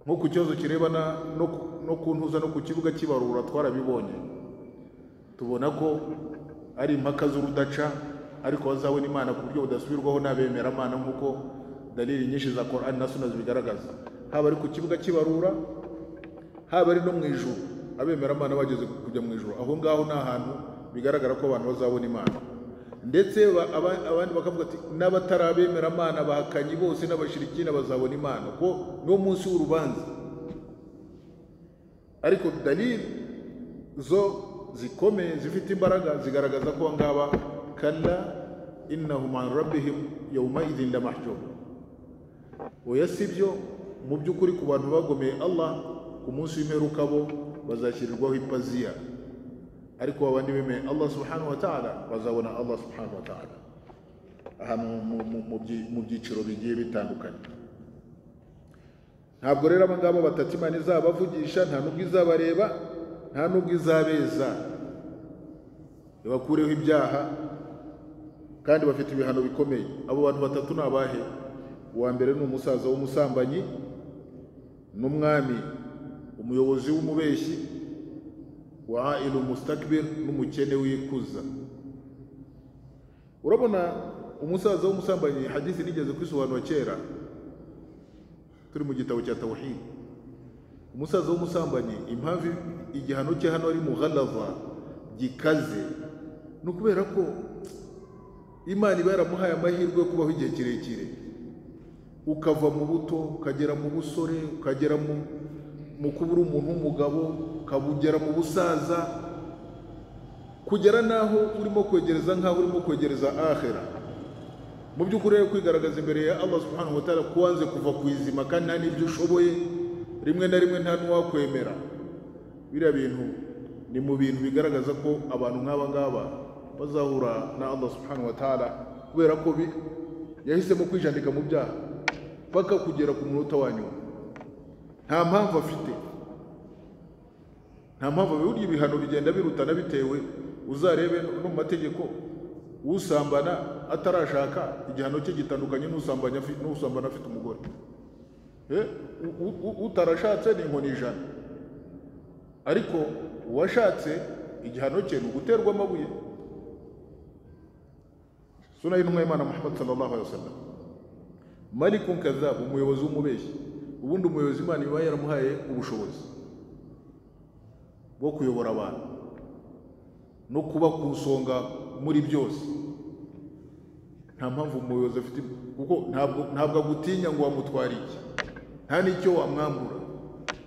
nko ku kibazo kirebana no kuntuza no ku kibuga cy'ibarura twarabibonye. Tubona ko ari impaka z'urudaca, ariko bazabona Imana ku buryo budasubirwaho n'abemeramana, nk'uko dalili nyinshi za Qur'an na sunna zibigaragaza. Haba ari ku kibuga cy'ibarura, haba ari no mu ijuru, abemeramana bageze kujya mu ijuru, aho ngaho ni ahantu bigaragara ko abantu bazabona Imana. Ndetse abandi bakavuga ati n'abatarabemeramana bahakanyi bose n'abashirikina bazabona Imana, ko no munsi w'urubanza. Ariko dalili zo zikomeye zifite imbaraga zigaragaza ko ngaba kalla innahum an rabbihim yawma idhin lamahjub. Oya sibyo, mu by'ukuri ku bantu bagomeye Allah ku munsi w'imperuka bo bazashyirirwaho ipaziya, ariko abandi bemeye Allah subhanahu wa ta'ala bazabona Allah subhanahu wa ta'ala ahantu mu byiciro bigiye bitandukanye. Ntabwo rero abangaba batatu Imana izabavugisha, nta nubwo izabareba, nta nubwo izabeza, ibakureho ibyaha, kandi bafite ibihano bikomeye. Abo bantu batatu ni abahe? Uwa mbere ni umusaza w'umusambanyi, n'umwami umuyobozi w'umubeshyi, wa ailu mustakbir, n'umukene wikuza. Urabona umusaza w'umusambanyi, hadithi nigeze kwisobanura kera turi mu gitabo cya tawhid. Umusaza w'umusambanyi, impamvu igihano cye hano ari mughalaza, gikaze, ni ukubera ko Imana iba yaramuhaye amahirwe yo kubaho igihe kirekire, ukava mu buto ukagera mu busore, ukagera mu kubura umuntu w'umugabo, ukabugera mu busaza, kugera naho urimo kwegereza nkaho urimo kwegereza akhira. Mu by'ukuri rero kwigaragaza imbere ya Allah subhanahu wa ta'ala kuwanze kuva ku izima kandi nta n'ibyo ushoboye, rimwe na rimwe nta n'uwakwemera. Biriya bintu ni mu bintu bigaragaza ko abantu nk'aba ngaba bazahura na Allah subhanahu wa ta'ala, kubera ko yahisemo kwijandika mu byaha paka kugera ku munota wa nyuma. Nta mpamvu afite, nta mpamvu. Burya ibihano bigenda birutana bitewe, uzarebe no mu mategeko, usambana atarashaka igihano cye gitandukanye n'usambana afite umugore. Utarashatse ni inkoni 100, ariko uwashatse igihano cye ni uguterwa amabuye. Suna y'intumwa y'Imana Muhammad sallallahu alaihi wasallam, malikun kadhab, umuyobozi w'umubeshyi. Ubundi umuyobozi Imana iba yaramuhaye ubushobozi bwo kuyobora abantu no kuba ku nsonga muri byose. Nta mpamvu umuyobozi afite, kuko ntabwo agutinya ngo wamutwara iki, nta n'icyo wamwambura.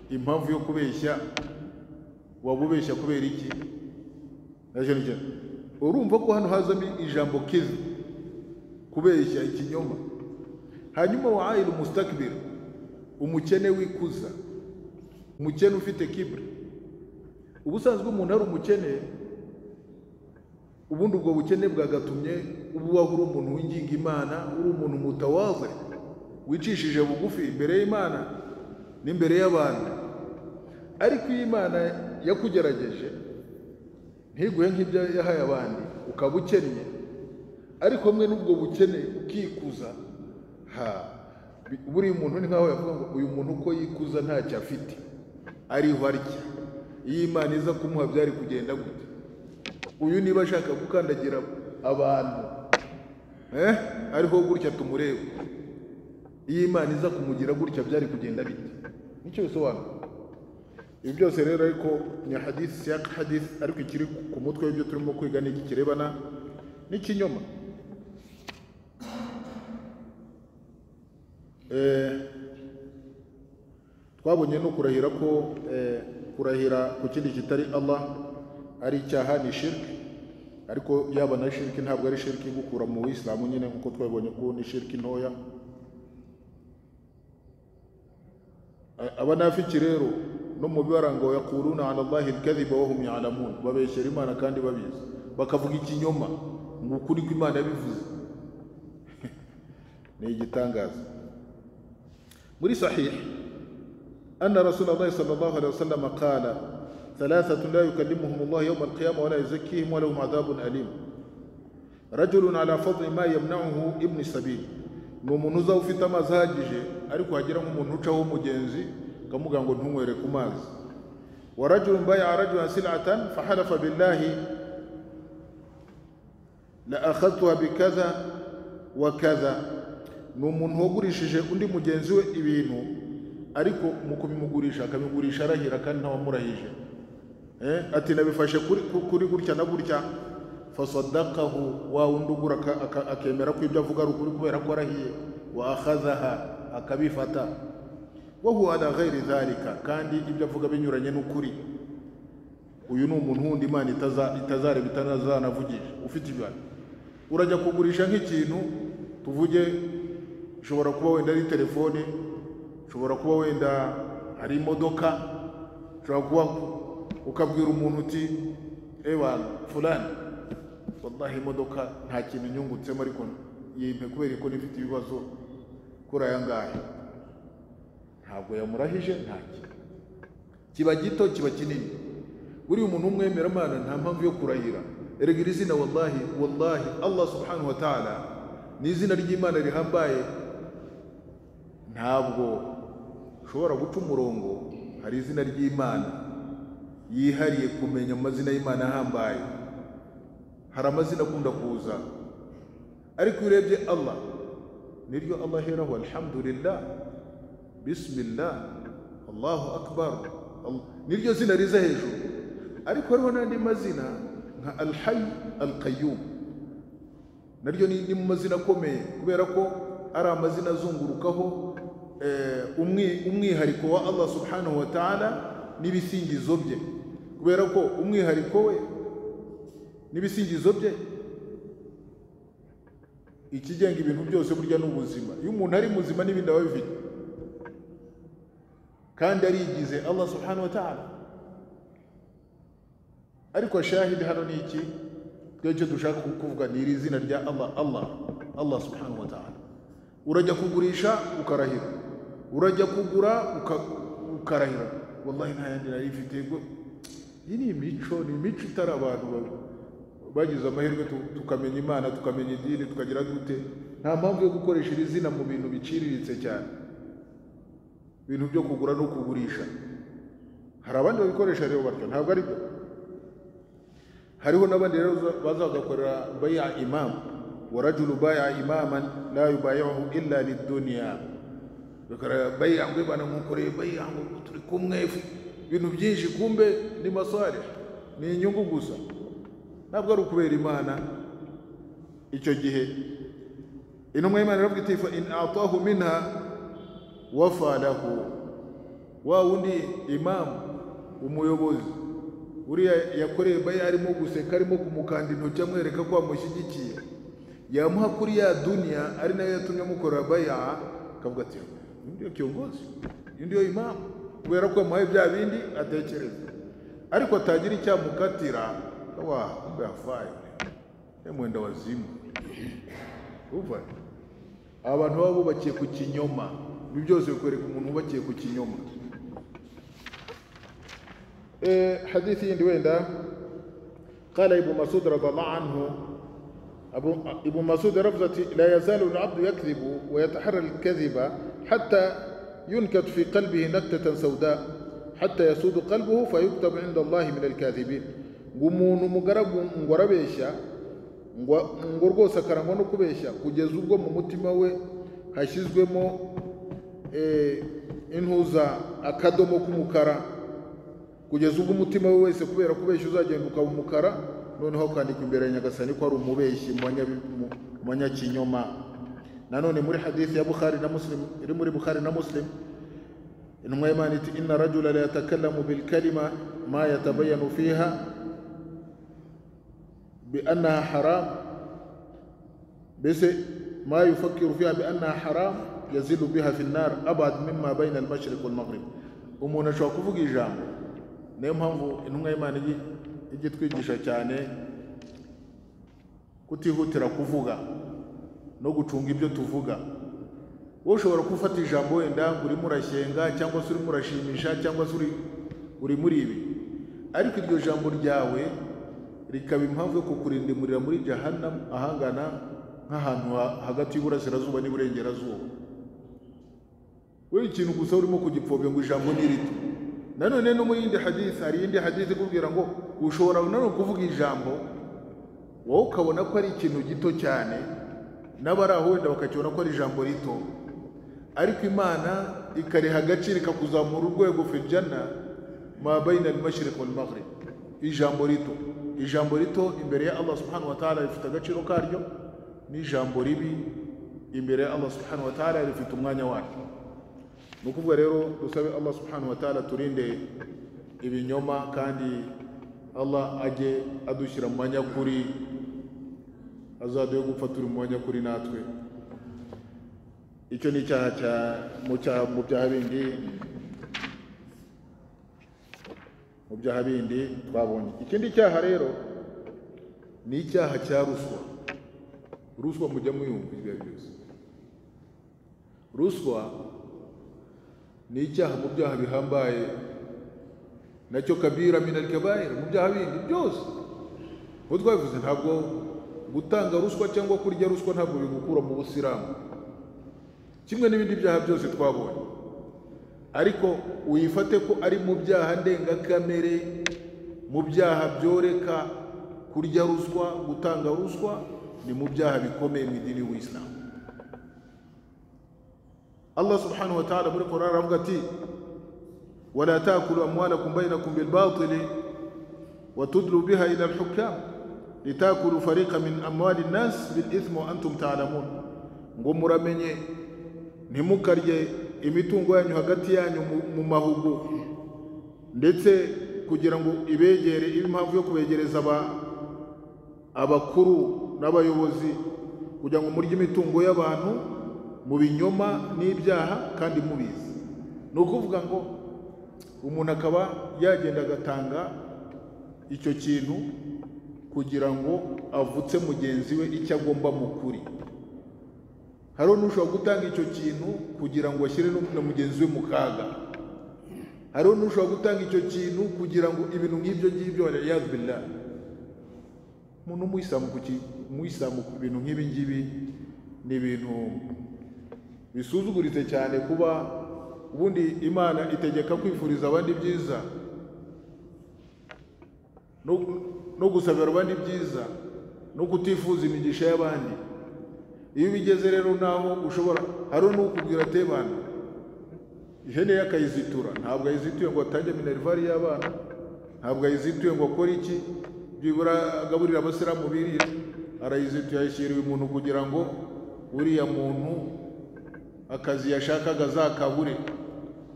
Impamvu yo kubeshya, wabubeshya kubera iki? Urumva ko hano hazamo ijambo kizi, kubeshya, ikinyoma. Hanyuma wa ailu mustakbir, umukene wikuza, umukene ufite kibri. Ubusanzwe umuntu ari umukene, ubundi ubwo bukene bwagatumye ubaho uri umuntu w'inginga Imana, uri umuntu mutawazi, wicishije bugufi imbere y'Imana n'imbere y'abantu. Ariko iyo Imana yakugerageje ntiguhe nk'ibyo yahaye abandi, ukaba ukennye, ariko hamwe n'ubwo bukene ukikuza, buri muntu ni nkaho yavuga ngo uyu muntu uko yikuza ntacyo afite, ariho arya. Iyo Imana iza kumuha byari kugenda gute? Uyu niba ashaka gukandagira abantu, ariho gutya tumureba, iyo Imana iza kumugira gutya byari kugenda bite? Nicyo bisobanura. Ibi byose rero ariko ni hadith, siyak hadith, ariko ikiri ku mutwe w'ibyo turimo kwiga ni iki kirebana n'ikinyoma. Twabonye no kurahira ko kurahira ku kindi kitari Allah ari icyaha, ni shirk. Ariko yaba na shirk ntabwo ari shirk gukura mu Islamu nyine, nkuko twabonye ko ni shirk ntoya. Abanafiki rero no mu bibarango yakuruna ala Allahi al-kadhiba wa hum ya'lamun, babeshyera Imana kandi babizi, bakavuga ikinyoma ngo ukuri ko Imana yabivuze. Ni igitangaza. Muri sahih anna Rasulullah sallallahu alaihi wasallam qala ثلاثة لا يكلمهم الله يوم القيامة ولا يزكيهم ولهم عذاب أليم. رجل على فضل ما يمنعه ابن السبيل, ni umuntu uza ufite amazi ahagije ariko hagira nk'umuntu ucaho umugenzi kamuga ngo ntunywere ku mazi. Wa rajulun bay'a rajulan sil'atan fahalafa billahi la akhadtuha bikaza wa kaza, ni umuntu wagurishije undi mugenzi we ibintu, ariko mu kubimugurisha akabigurisha arahira kandi ntawamurahije. Ati nabifashe kuri gutya na gutya, fasaddaqahu, wa wundi ugura akemera ko ibyo avuga ari ukuri kubera ko arahiye. Wa akhadhaha, akabifata. Wa huwa ala ghairi dhalika, kandi ibyo avuga binyuranye n'ukuri. Uyu ni umuntu wundi Imana itazareba itanazanavugisha. Ufite ibyo urajya kugurisha nk'ikintu, tuvuge ushobora kuba wenda ari telefone, ushobora kuba wenda ari imodoka, ushobora kuba ukabwira umuntu uti ewa fulani wallahi imodoka nta kintu nyungutsemo ariko yimpe kubera ko nifite ibibazo kuri aya ngaya, ntabwo yamurahije, ntaki kiba gito kiba kinini. Buri umuntu umwemeramana nta mpamvu yo kurahira. Erega iri zina wallahi Allah subhanahu wa ta'ala ni izina ry'Imana rihambaye, ntabwo ushobora guca umurongo. Hari izina ry'Imana yihariye kumenya amazina y'Imana ahambaye. Hari amazina akunda kuza, ariko urebye Allah niryo Allah heraho alhamdulillah, bismillah, Allahu akbar, niryo zina riza hejuru. Ariko hariho n'andi mazina nka al-hayy al-qayyum, naryo ni mu mazina akomeye kubera ko ari amazina azungurukaho umwihariko wa Allah subhanahu wa ta'ala n'ibisingizo bye, kubera ko umwihariko we n'ibisingizo bye ikigenga ibintu byose burya n'ubuzima. Iyo umuntu ari muzima n'ibindi aba bifite, kandi arigize Allah subhanahu wa ta'ala. Ariko shahidi hano ni iki? Twebwe dushaka kuvuga ni iri zina rya Allah subhanahu wa ta'ala. Urajya kugurisha ukarahira, urajya kugura ukarahira, wallahi nta yandi nari ifite. Iyi ni imico itari abantu bagize amahirwe tukamenya Imana, tukamenya idini, tukagira dute. Nta mpamvu yo gukoresha iri zina mu bintu biciriritse cyane, ibintu byo kugura no kugurisha. Hari abandi babikoresha rero batyo, ntabwo ari byo. Hariho n'abandi rero bazagakorera bai'a imam, wa rajulu bai'a imaman la yubayi'uhu illa lid-dunya. Bakora bai'a ngo bana mukoreye bai'a ngo turi kumwe, ibintu byinshi kumbe ni maswali, ni inyungu gusa, ntabwo ari ukubera Imana. Icyo gihe intumwa y'Imana iravuga iti fa in a'tahu minha wafa lahu. Wa wundi imam, umuyobozi uriya yakoreye bai'a arimo guseka, arimo kumukanda intoki amwereka ko amushyigikiye, yamuha kuri ya dunia ari nayo yatumye mukorera bai'a, akavuga ati ndiyo kiongozi, ndiyo imam, kubera ko amuhaye bya bindi atekereza. Ariko atagira icyamukatira, kumbe yafaye, mwenda wazimu. Uva abantu baba bubakiye ku kinyoma, ibi byose bikwereka umuntu ubakiye ku kinyoma. حديث وين قال ابن مسعود رضي الله عنه، ابن مسعود رفضت لا يزال العبد يكذب ويتحرى الكذب حتى ينكت في قلبه نكتة سوداء حتى يسود قلبه فيكتب عند الله من الكاذبين. umuntu mugaragu ngorabeshya ngo rwose akarangwa no kubeshya kugeza ubwo mu mutima we hashyizwemo intuza akadomo k'umukara, kugeza ubwo umutima we wese kubera kubeshya uzagenda ukaba umukara, noneho kwandika imbere ya Nyagasani ko ari umubeshyi mu manyakinyoma. Nanone muri hadithi ya Bukhari na Muslim, iri muri Bukhari na Muslim, intumwa y'Imana iti inna rajula la yatakallamu bil kalima ma yatabayyanu fiha bi annaha haram, bese ma yufakkiru fiha bi annaha haram yazilu biha fi an-nar abad mimma bayna al-mashriq wal maghrib. Umuntu ashobora kuvuga ijambo, niyo mpamvu intumwa y'Imana ijye twigisha cyane kutihutira kuvuga no gucunga ibyo tuvuga. Wowe ushobora gufata ijambo wenda urimo urashyenga cyangwa se urimo urashimisha cyangwa se uri muri ibi, ariko iryo jambo ryawe rikaba impamvu yo kukurindimurira muri Jahannam, ahangana nk'ahantu hagati y'Iburasirazuba n'Iburengerazuba. Wowe ikintu gusa urimo kugipfobya ngo ijambo ni rito. Nanone no mu yindi hadith, hari indi hadith ikubwira ngo ushobora no kuvuga ijambo wowe ukabona ko ari ikintu gito cyane, n'abari aho wenda bakakibona ko ari ijambo rito, ariko Imana ikariha agaciro ikakuzamura urwego fil janna ma bayna al-mashriq wal maghrib. Ijambo rito imbere ya Allah subhanahu wa ta'ala rifite agaciro karyo, n'ijambo ribi imbere ya Allah subhanahu wa ta'ala rifite umwanya waryo. Nukuvuga rero dusabe Allah subhanahu wa ta'ala turinde ibinyoma, kandi Allah ajye adushyira mu manyakuri, azaduhe gupfa turi mu manyakuri natwe. Icyo ni icyaha mu byaha bindi mu byaha bindi twabonye. Ikindi cyaha rero ni icyaha cya ruswa. Ruswa mujya muyumva ibyo byose. Ruswa ni icyaha mu byaha bihambaye, nacyo kabira min al-kabair, mu byaha bindi byose. Ubwo twavuze ntabwo gutanga ruswa cyangwa kurya ruswa ntabwo bigukura mu busilamu, kimwe n'ibindi byaha byose twabonye. Ariko uyifate ko ari mu byaha ndengakamere, mu byaha byoreka kurya ruswa, gutanga ruswa, ni mu byaha bikomeye mu idini y'Ubuislamu. Allah subhanahu wa ta'ala muri Qur'an aravuga ati wala taakulu amwalakum bainakum bil batili wa tudlu biha ila al hukam litakulu fariqan min amwali an-nas bil ithmi wa antum ta'lamun. Ngo muramenye ntimukarye imitungo yanyu hagati yanyu mu mahugu, ndetse kugira ngo ibegere impamvu yo kubegereza abakuru n'abayobozi, kugira ngo murye imitungo y'abantu mu binyoma n'ibyaha kandi mubizi. Ni ukuvuga ngo umuntu akaba yagenda agatanga icyo kintu kugira ngo avutse mugenzi we icyo agomba mu kuri. Hariho n'ushobora gutanga icyo kintu kugira ngo ashyire na mugenzi we mu kaga. Hariho n'ushobora gutanga icyo kintu kugira ngo ibintu nk'ibyo ngibyo waliyadhu billah. Umuntu umuyisilamu ku bintu nk'ibi ngibi ni ibintu bisuzuguritse cyane, kuba ubundi Imana itegeka kwifuriza abandi byiza no gusabira abandi byiza no kutifuza imigisha y'abandi. Iyo bigeze rero naho ushobora, hariho n'ukubwira ati bana ihene yakayizitura, ntabwo ayizituye ngo atange minervari y'abana, ntabwo ayizituye ngo akore iki byibura agaburira abasilamu birira, arayizituye ayishyiriye umuntu kugira ngo uriya muntu akazi yashakaga azakabure,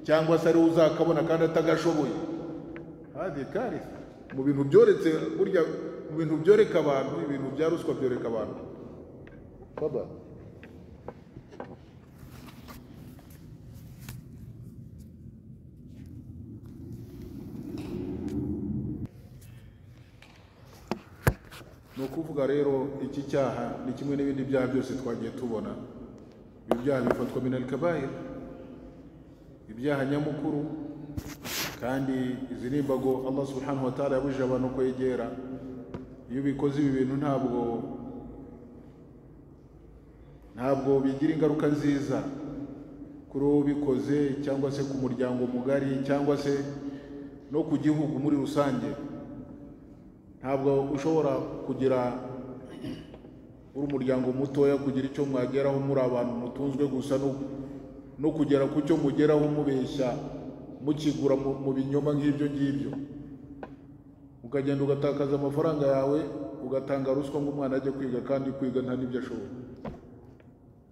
cyangwa se ari uzakabona kandi atagashoboye. Hadi karisa mu bintu byoretse, burya mu bintu byoreka abantu, ibintu bya ruswa byoreka abantu. Fadal. No kuvuga rero iki cyaha ni kimwe n'ibindi byaha byose twagiye tubona. Ibi byaha bifatwa min al-kabair, ibyaha nyamukuru, kandi izi ni imbago Allah subhanahu wa ta'ala yabujije abantu kwegera. Iyo bikoze ibi bintu ntabwo bigira ingaruka nziza kuri uwo bikoze, cyangwa se ku muryango mugari, cyangwa se no ku gihugu muri rusange. Ntabwo ushobora kugira uri umuryango mutoya kugira icyo mwageraho muri abantu mutunzwe gusa no kugera ku cyo mugeraho mubeshya, mukigura mu binyoma nk'ibyo ngibyo, ukagenda ugatakaza amafaranga yawe, ugatanga ruswa ngo umwana ajye kwiga kandi kwiga nta n'ibyo ashoboye,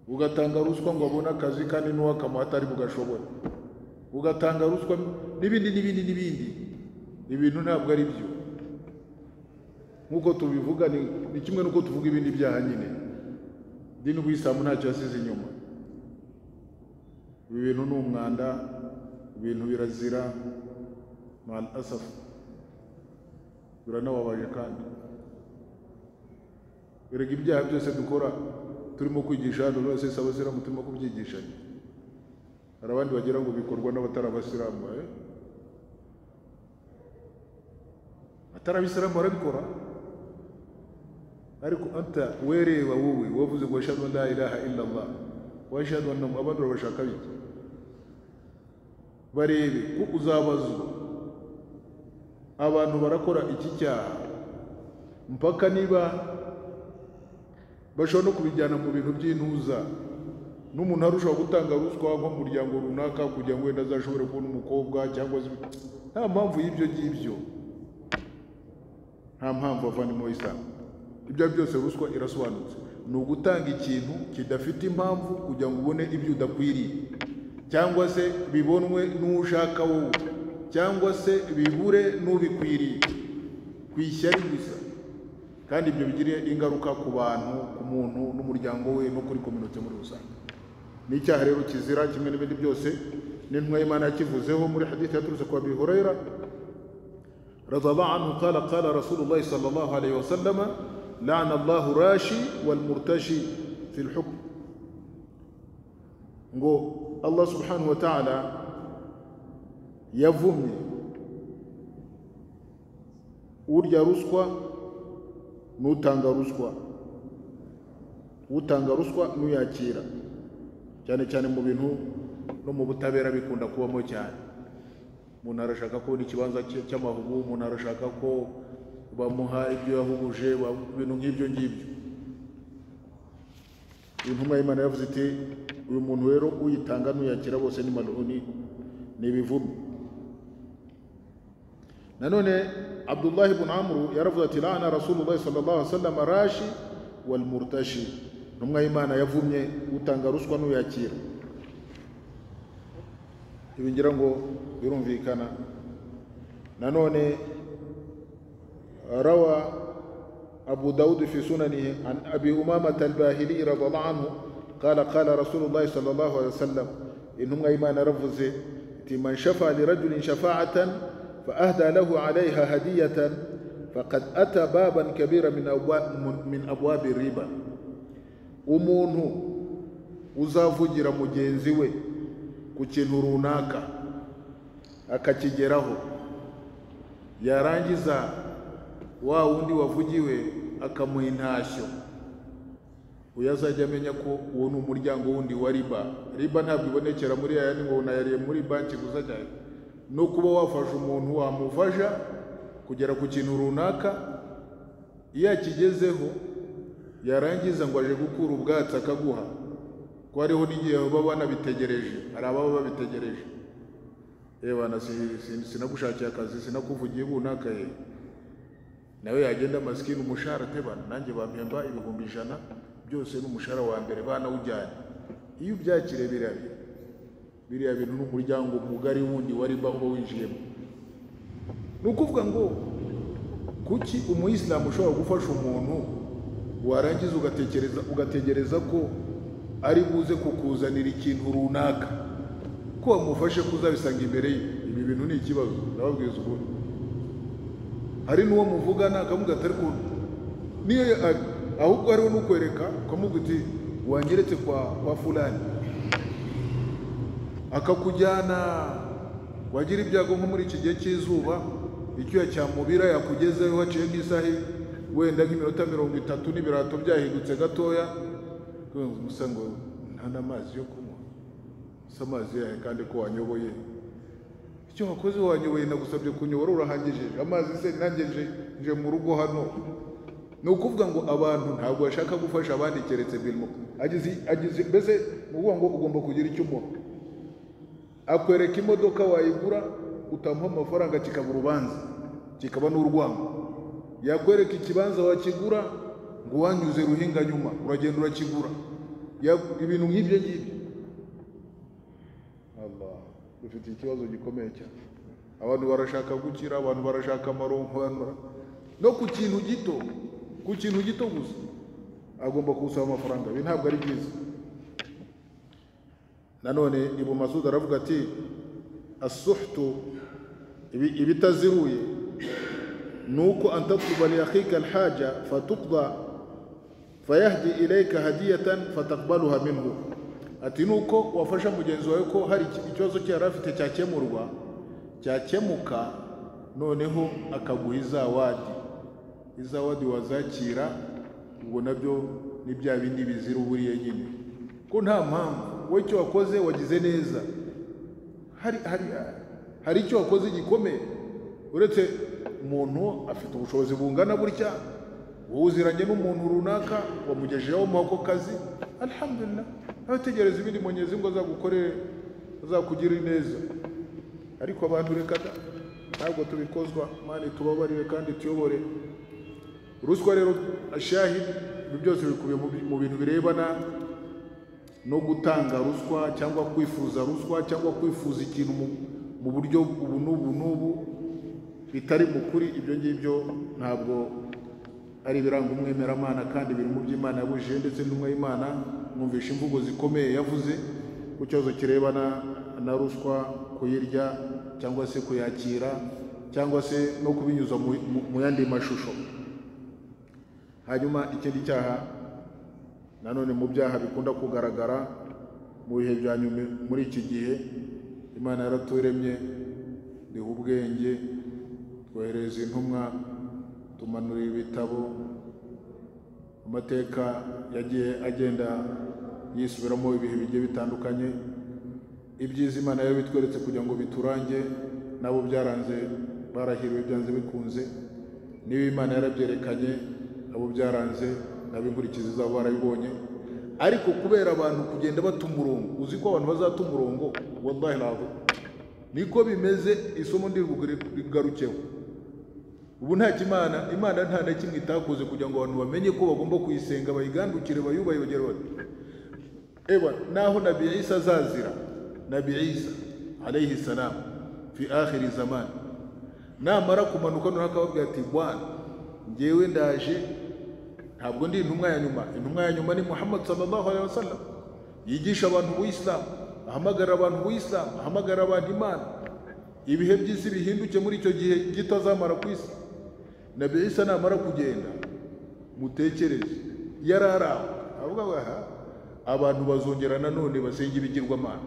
ugatanga ruswa ngo abone akazi kandi n'uwo akamuha atari bugashobore, ugatanga ruswa n'ibindi. Ibintu ntabwo ari byo. Nk'uko tubivuga ni kimwe n'uko tuvuga ibindi byaha nyine. Dini y'Ubuislamu ntacyo yasize inyuma. Ibi bintu ni umwanda, ibintu birazira, mal asaf, biranababaje kandi. Erega ibyaha byose dukora turimo kwigisha hano bose abasilamu turimo kubyigishanya. Hari abandi bagira ngo bikorwa n'abatari abasilamu. Atari abisilamu barabikora, ariko anta wereba wowe wavuze ngo ashhadu an la ilaha illa Allah wa ashhadu anna Muhammadan bashaka biki? Barebe ko uzabazwa. Abantu barakora iki cyaha mpaka niba bashobora no kubijyana mu bintu by'intuza. N'umuntu arushaho gutanga ruswa nko mu muryango runaka kugira ngo wenda azashobore kubona umukobwa, cyangwa nta mpamvu y'ibyo ngibyo, nta mpamvu avandimwe w'Islamu. Ibyo byose ruswa irasobanutse, ni ugutanga ikintu kidafite impamvu kugira ngo ubone ibyo udakwiriye, cyangwa se bibonwe n'ushaka wowe, cyangwa se bibure n'ubikwiriye, kwishyari gusa, kandi ibyo bigiriye ingaruka ku bantu, ku muntu n'umuryango we no kuri community muri rusange. Ni icyaha rero kizira kimwe n'ibindi byose. N'intumwa y'Imana yakivuzeho muri hadith yaturutse kwa Abi Huraira رضي الله عنه قال قال رسول الله صلى الله عليه وسلم لعن الله راشي والمرتشي في الحكم. ngo Allah subhanahu wa ta'ala yavumye urya ruswa n'utanga ruswa, utanga ruswa n'uyakira, cyane cyane mu bintu no mu butabera bikunda kubamo cyane. Umuntu arashaka kubona ikibanza cy'amahugu, umuntu arashaka ko bamuha ibyo yahuguje, ibintu nk'ibyo ngibyo. Intumwa y'Imana yavuze iti uyu muntu rero uyitanga n'uyakira bose ni maluni, ni ibivume. Nanone Abdullah ibn Amr yaravuze ati la'ana Rasulullah sallallahu alaihi wasallam rashi wal murtashi. Intumwa y'Imana yavumye utanga ruswa n'uyakira. Ibi ngira ngo birumvikana. Nanone rawa أبو داود في سننه عن أبي أمامة الباهلي رضي الله عنه قال قال رسول الله صلى الله عليه وسلم إنهم إيمان رفضه من شفع لرجل شفاعة فأهدى له عليها هدية فقد أتى بابا كبيرا من أبواب الربا. umuntu uzavugira mugenzi we ku kintu runaka akakigeraho, yarangiza wa wundi wavugiwe akamuha intashyo, uyazajya amenya ko uwo ni umuryango wundi wa riba. Riba ntabwo ibonekera muri yandi ngo unayariye muri banki guzajya, no kuba wafasha umuntu wamufasha kugera ku kintu runaka, iyo akigezeho yarangiza ngo aje gukura ubwatsi akaguha, ko hariho n'igihe baba banabitegereje, hari ababa babitegereje. Bana sinagushakiye akazi, sinakuvugiye bunaka ye, nawe yagenda maskini umushahara tebana nanjye bampemba 100,000 byose n'umushahara wa mbere bana ujyanye. Iyo byakire biriya bintu n'umuryango mugari wundi wari baho winjiyemo. Nukuvuga ngo kuki umuyisilamu ushobora gufasha umuntu warangiza ugategereza ko ari buze kukuzanira ikintu runaka, ko wamufashe kuzabisanga imbere ye? Ibi bintu ni ikibazo, ndababwiza ukuri. Hari n'uwo muvugana akamuga atari ko niyo ahubwo hariho n'ukwereka ukamubwira uti wanyeretse kwa fulani, akakujyana wagira ibyago nko muri iki gihe cy'izuba, icyuya cyamubira yakugezeho haciye nk'isaha wenda nk'iminota 30 n'ibirato byahindutse gatoya, gusa ngo nta n'amazi yo kunywa. Gusa amazi yahe kandi ko wanyoboye? Icyo wakoze wanyoboye, nagusabye kunyobora urahangije amazi se nanjye nje mu rugo hano. Ni ukuvuga ngo abantu ntabwo bashaka gufasha abandi keretse bilmo agize mbese muvuga ngo ugomba kugira icyo umuha. Akwereka imodoka wayigura utamuha amafaranga kikaba urubanza, kikaba n'urwango. Yakwereka ikibanza wakigura ngo wanyuze ruhinga nyuma uragenda urakigura. Ibintu nk'ibyo ngibyo Allah ufite ikibazo gikomeye cyane. Abantu barashaka gukira, abantu barashaka amaronko, no ku kintu gito gusa agomba kusaba amafaranga. Ibi ntabwo ari byiza. Nanone Ibn Mas'ud aravuga ati as-suhtu ibitaziruye nuko antatluba li akhika al-haja fatuqda fayahdi ilayka hadiyatan fataqbaluha minhu. Ati nuko wafasha mugenzi wawe ko hari ikibazo cyari afite cyakemuka, noneho akaguha izawadi wazakira, ubwo nabyo ni bya bindi bizira uburiye nyine, ko nta mpamvu wowe icyo wakoze wagize neza. Hari icyo wakoze gikomeye, uretse umuntu afite ubushobozi bungana burya, wowe uziranye n'umuntu runaka wamugejejeho mu ako kazi, alhamdulillah, abategereza ibindi Mwenyezi Mungu azagukorere, azakugirira neza. Ariko abantu reka ntabwo tubikozwa, mani tubabarire kandi tuyobore. Ruswa rero ashahid byose bikubiye mu bintu birebana no gutanga ruswa cyangwa kwifuza ruswa cyangwa kwifuza ikintu mu buryo ubu n'ubu bitari mukuri. Ibyo ngibyo ntabwo ari ibiranga umwemeramana kandi biri mu by'Imana yabujije, ndetse n'umwe y'Imana mwumvisha imvugo zikomeye yavuze ku kibazo kirebana na ruswa, kuyirya cyangwa se kuyakira, cyangwa se no kubinyuza mu yandi mashusho. Hanyuma ikindi cyaha nanone mu byaha bikunda kugaragara mu bihe bya nyuma muri iki gihe, Imana yaraturemye duha ubwenge, twohereza intumwa, tumanura ibitabo, amateka yagiye agenda yisubiramo ibihe bigiye bitandukanye. Ibyiza Imana yari bitweretse kugira ngo biturange, nabo byaranze barahiriwe byanze bikunze. Niba Imana yarabyerekanye, abo byaranze nabo inkurikizi zabo barabibonye. Ariko kubera abantu kugenda bata umurongo, uzi ko abantu bazata umurongo, wallahi lavo niko bimeze. Isomo ndi rigarukeho ubu nta kimana, Imana nta na kimwe itakoze kugira ngo abantu bamenye ko bagomba kuyisenga, bayigandukire, bayubahe, bagere bati ewa naho Nabi Isa azazira, Nabi Isa alayhi salam fi akhir zaman, namara kumanuka no akababwira ati Bwana ngewe ndaje, ntabwo ndi intumwa ya nyuma. Intumwa ya nyuma ni Muhammad sallallahu alaihi wasallam, yigisha abantu ubuislamu, ahamagara abantu ubuislamu, ahamagara abantu Imana. Ibihe by'isi bihinduke muri icyo gihe gitazamara ku isi. Nabi Isa namara kugenda, mutekereze yarara avuga ngo abantu bazongera nanone basenga ibigirwamana.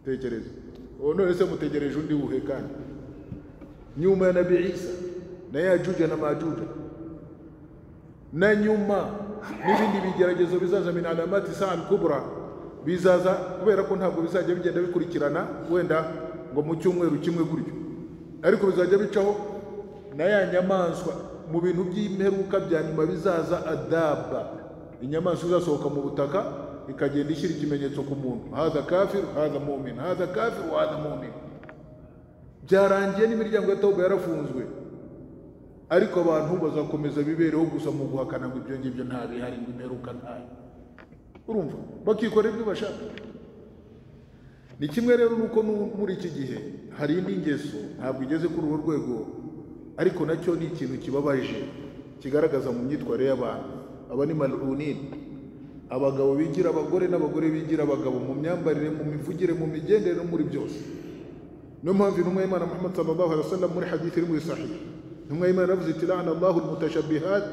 Tekereze none se mutegereje undi buhe kandi nyuma ya Nabi Isa na Yajuja na Majuja, na nyuma n'ibindi bigeragezo bizaza min alamati sa'al kubra, bizaza kubera ko ntabwo bizajya bigenda bikurikirana wenda ngo mu cyumweru kimwe gutyo, ariko bizajya bicaho na ya nyamaswa mu bintu by'imperuka bya nyuma bizaza, adaba, inyamaswa izasohoka mu butaka ikagenda ishyira ikimenyetso ku muntu, haza kafir haza mu'min, haza kafir haza mu'min. Byarangiye n'imiryango ya Tauba yarafunzwe, ariko abantu bazakomeza bibereho gusa mu guhakana ngo ibyo ngibyo nta bihari, ngo imperuka ntayo. Urumva bakikorera ibyo bashaka. Ni kimwe rero nuko muri iki gihe hari indi ngeso ntabwo igeze kuri urwo rwego, ariko nacyo ni ikintu kibabaje kigaragaza mu myitwarire y'abantu. Aba ni malunin, abagabo bigira abagore n'abagore bigira abagabo, mu myambarire, mu mivugire, mu migendere no muri byose. Niyo mpamvu intumwa y'Imana Muhammad sallallahu alaihi wasallam muri hadithi iri muri sahih, intumwa y'Imana yavuze iti la'ana Allahu al-mutashabbihat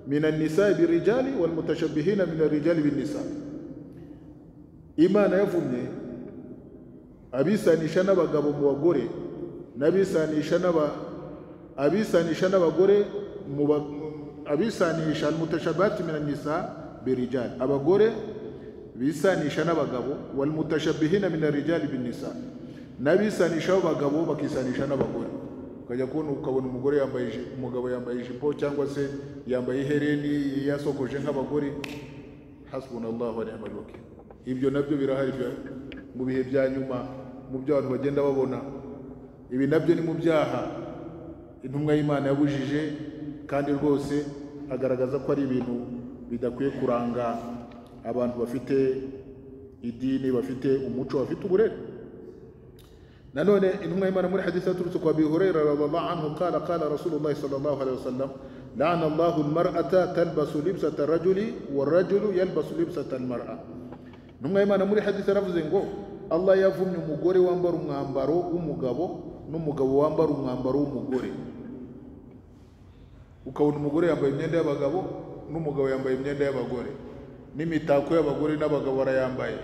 min an-nisa'i bir-rijali wal-mutashabbihina min ar-rijali bin-nisa. Imana yavumye abisanisha n'abagabo mu bagore abisanisha n'abagore abisanisha al-mutashabbihat min an-nisa bir-rijali, abagore bisanisha n'abagabo, wal-mutashabbihina min ar-rijali bin-nisa, n'abisanisha abagabo bakisanisha n'abagore. Ukajya kubona ukabona umugabo yambaye ijipo cyangwa se yambaye ihereni yasokoje nk'abagore. Hasbunallahu wa ni'mal wakeel. Ibyo nabyo birahari mu bihe bya nyuma, mu byo abantu bagenda babona. Ibi nabyo ni mu byaha intumwa y'Imana yabujije, kandi rwose agaragaza ko ari ibintu bidakwiye kuranga abantu bafite idini, bafite umuco, bafite uburere. Nanone intumwa y'Imana muri hadithi yaturutse kwa Abi Hurairah radhiyallahu anhu qala qala Rasulullah sallallahu alaihi wasallam la'ana Allahu al-mar'ata talbasu libsata ar-rajuli war-rajulu yalbasu libsata al-mar'a. Intumwa y'Imana muri hadithi yaravuze ngo Allah yavumye umugore wambara umwambaro w'umugabo n'umugabo wambara umwambaro w'umugore. Ukabona umugore yambaye imyenda y'abagabo n'umugabo yambaye imyenda y'abagore, n'imitako y'abagore n'abagabo barayambaye,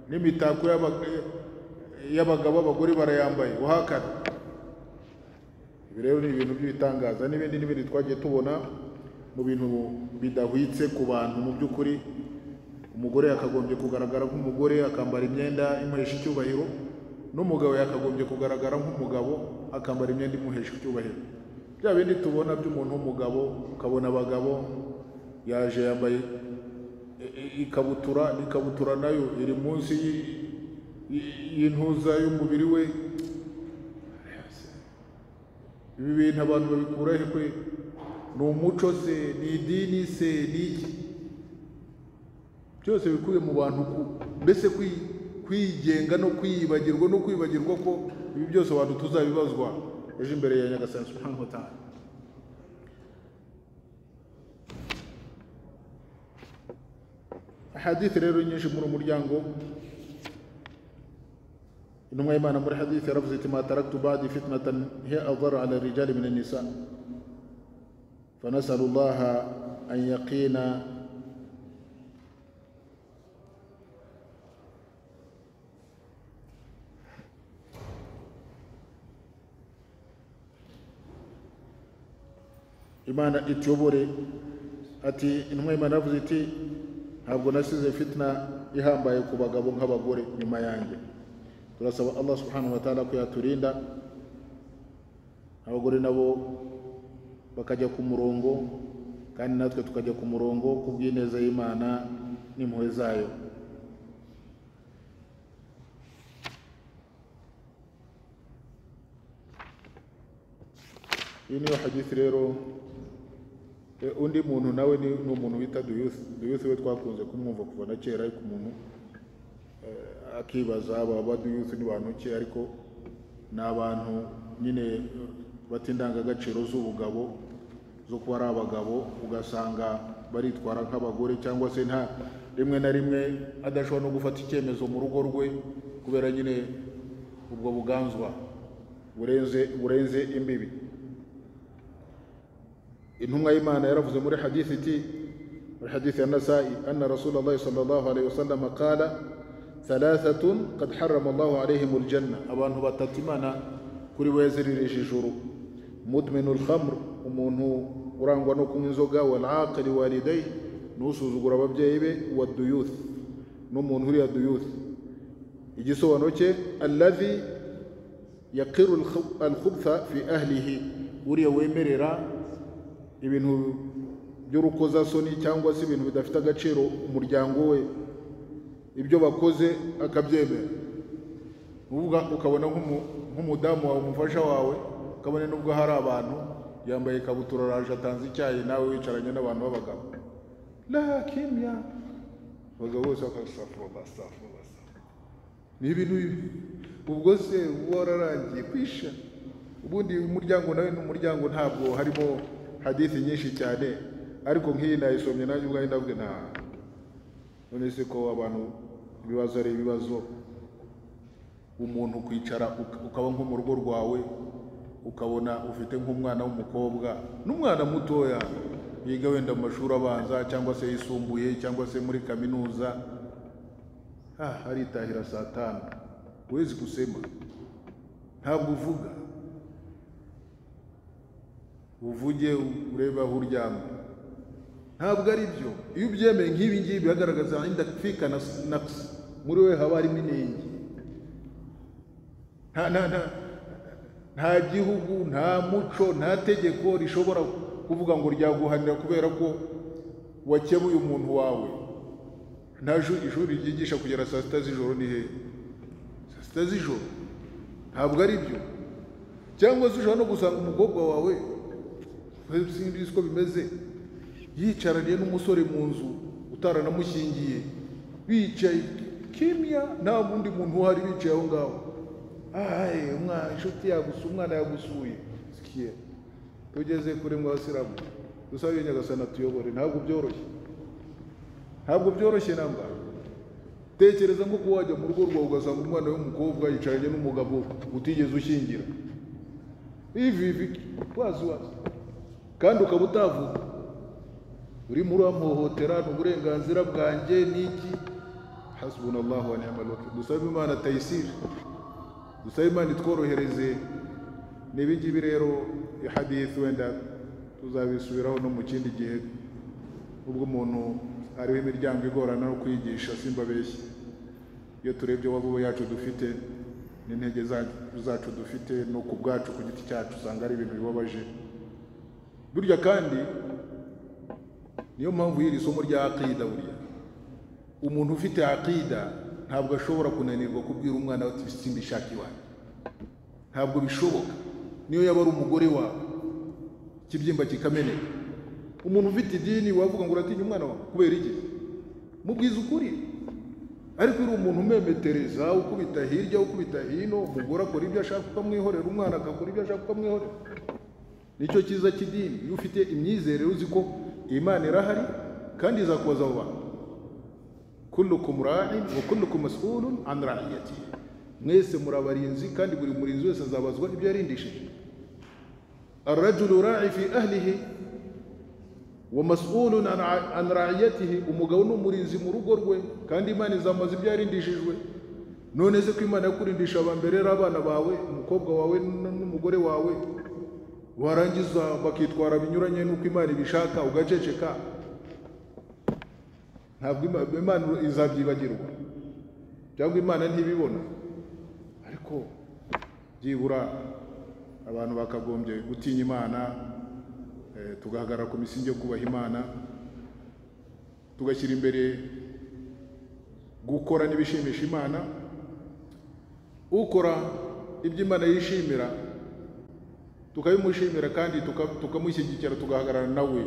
n'imitako y'abagabo abagore barayambaye, wahakana. Ibi rero ni ibintu by'ibitangaza n'ibindi twagiye tubona mu bintu bidahwitse ku bantu. Mu by'ukuri umugore yakagombye kugaragara nk'umugore akambara imyenda imuhesha icyubahiro, n'umugabo yakagombye kugaragara nk'umugabo akambara imyenda imuhesha icyubahiro. Bya bindi tubona by'umuntu w'umugabo, ukabona abagabo yaje yambaye ikabutura nayo iri munsi y'intuza y'umubiri we. Ibi bintu abantu babikura he kwe? Ni umuco se? Ni idini se? Ni iki? Byose bikuye mu bantu mbese kwigenga no kwibagirwa ko ibi byose abantu tuzabibazwa ejo imbere ya Nyagasani subhanahu wa ta'ala. Hadithi rero nyinshi muri umuryango intumwa y'Imana muri hadith yaravuze iti ma taraktu ba'di fitnatan hiya adhar 'ala ar-rijali min an-nisa فنسأل الله أن يقينا Imana ituyobore. Ati intumwa y'Imana yavuze iti ntabwo nasize fitna ihambaye ku bagabo nk'abagore nyuma yanjye. Turasaba Allah subhanahu wa ta'ala ko yaturinda abagore nabo bakajya ku murongo kandi natwe tukajya ku murongo ku bw'ineza y'Imana n'impuhwe zayo. Iyi niyo hadith rero. Undi muntu nawe ni umuntu wita Duyuth we twakunze kumwumva kuva na kera, ariko umuntu akibaza aba Duyuth ni bantu ki, ariko ni abantu nyine batindangagaciro z'ubugabo zo kuba ari abagabo, ugasanga baritwara nk'abagore cyangwa se nta rimwe na rimwe adashobora no gufata icyemezo mu rugo rwe kubera nyine ubwo buganzwa burenze imbibi. Intumwa y'Imana yaravuze muri hadith iti, muri hadith ya Nasa'i, anna Rasulullah sallallahu alayhi wasallam qala thalathatun qad harrama Allahu alayhim aljanna, abantu batatu Imana kuri bo yaziririje ijuru: mudminul khamr, umuntu urangwa no kunywa inzoga, wal aqili walidayhi, n'usuzugura ababyeyi be, wad duyuth, n'umuntu uriya duyuth. Igisobanuro cye alladhi yaqiru al-khubtha fi ahlihi, uriya wemerera ibintu by'urukozasoni cyangwa se ibintu bidafite agaciro umuryango we, ibyo bakoze akabyemera. Uvuga ukabona nk'umudamu wawe, umufasha wawe, ukabona nubwo hari abantu yambaye ikabutura araje atanze icyayi, nawe wicaranye n'abantu b'abagabo, la kimya, abagabo bose bakasafura. Ni ibintu ubwo se wararangiye kwisha. Ubundi umuryango nawe n'umuryango ntabwo harimo hadithi nyinshi cyane, ariko nk'iyi nayisomye nanjye ubwanjye ndavuga none se ko abantu ibibazo ari ibibazo, umuntu kwicara ukaba nko mu rugo rwawe ukabona ufite nk'umwana w'umukobwa n'umwana mutoya yiga wenda mu mashuri abanza cyangwa se yisumbuye cyangwa se muri kaminuza, aritahira saa 5, wezi kusema, ntabwo uvuga, uvuge ureba aho uryama. Ntabwo ari byo. Iyo ubyemeye nk'ibi ngibi bigaragaza inda fika nafsi, muri we haba harimo inenge. Nta gihugu, nta muco, nta tegeko rishobora kuvuga ngo ryaguhanira kubera ko wakebuye umuntu wawe. Nta ishuri ryigisha kugera saa 6 z'ijoro ni hehe? Saa 6 z'ijoro ntabwo ari byo. Cyangwa se ushobora no gusanga umukobwa wawe sinzi ko bimeze, yicaraniye n'umusore mu nzu utaranamushyingiye, bicaye kimya, nta wundi muntu uhari, bicaye aho ngaho. Inshuti umwana yagusuye. Sikiye tugeze kure mu Basilamu, dusabe Nyagasani tuyobore. Ntabwo byoroshye namba. Tekereza nko kuba wajya mu rugo rwawe ugasanga umwana w'umukobwa yicaranye n'umugabo utigeze ushyingira, ivi wazi kandi ukaba utavuga, urimo uramuhohotera, n'uburenganzira bwanjye n'iki. Hasbunallahu wa ni'mal wakil. Dusabe Imana tayisir, dusabe Imana itworohereze. N'ibingibi rero hadith wenda tuzabisubiraho no mu kindi gihe, ubwo umuntu hariho imiryango igorana no kwigisha, simbabeshye. Iyo turebye wabo yacu dufite n'intege zacu dufite no ku bwacu ku giti cyacu, usanga ari ibintu bibabaje. Burya kandi niyo mpamvu y'iri somo rya aqida. Burya umuntu ufite aqida ntabwo ashobora kunanirwa kubwira umwana we ati simbishaka iwanyu, ntabwo bishoboka. Niyo yaba ari umugore wawe kibyimba kikameneka, umuntu ufite idini wavuga ngo uratinya umwana wawe kubera iki? Mubwiza ukuri. Ariko uri umuntu umemetereza, ukubita hirya ukubita hino, umugore akora ibyo ashaka ukamwihorera, umwana agakora ibyo ashaka ukamwihorera. Nicyo cyiza cy'idini. Iyo ufite imyizerere uzi ko Imana irahari kandi izakubaza abo bantu. Kullukum ra'in wa kullukum mas'ulun an ra'iyatihi. mwese murabarinzi kandi buri murinzi wese azabazwa ibyo yarindishije. Ar-rajulu ra'i fi ahlihi wa mas'ulun an ra'iyatihi, umugabo n'umurinzi mu rugo rwe kandi Imana izamaza ibyo yarindishijwe. None se ko Imana yakurindisha abambere abana bawe, umukobwa wawe n'umugore wawe, warangiza bakitwara binyuranye n'uko Imana ibishaka ugaceceka, ntabwo Imana izabyibagirwa cyangwa Imana ntibibona? Ariko byibura abantu bakagombye gutinya Imana, tugahagarara ku misingi yo kubaha Imana, tugashyira imbere gukora n'ibishimisha Imana. Ukora ibyo Imana yishimira tukabimushimira kandi tukamushyigikira, tugahagarara nawe.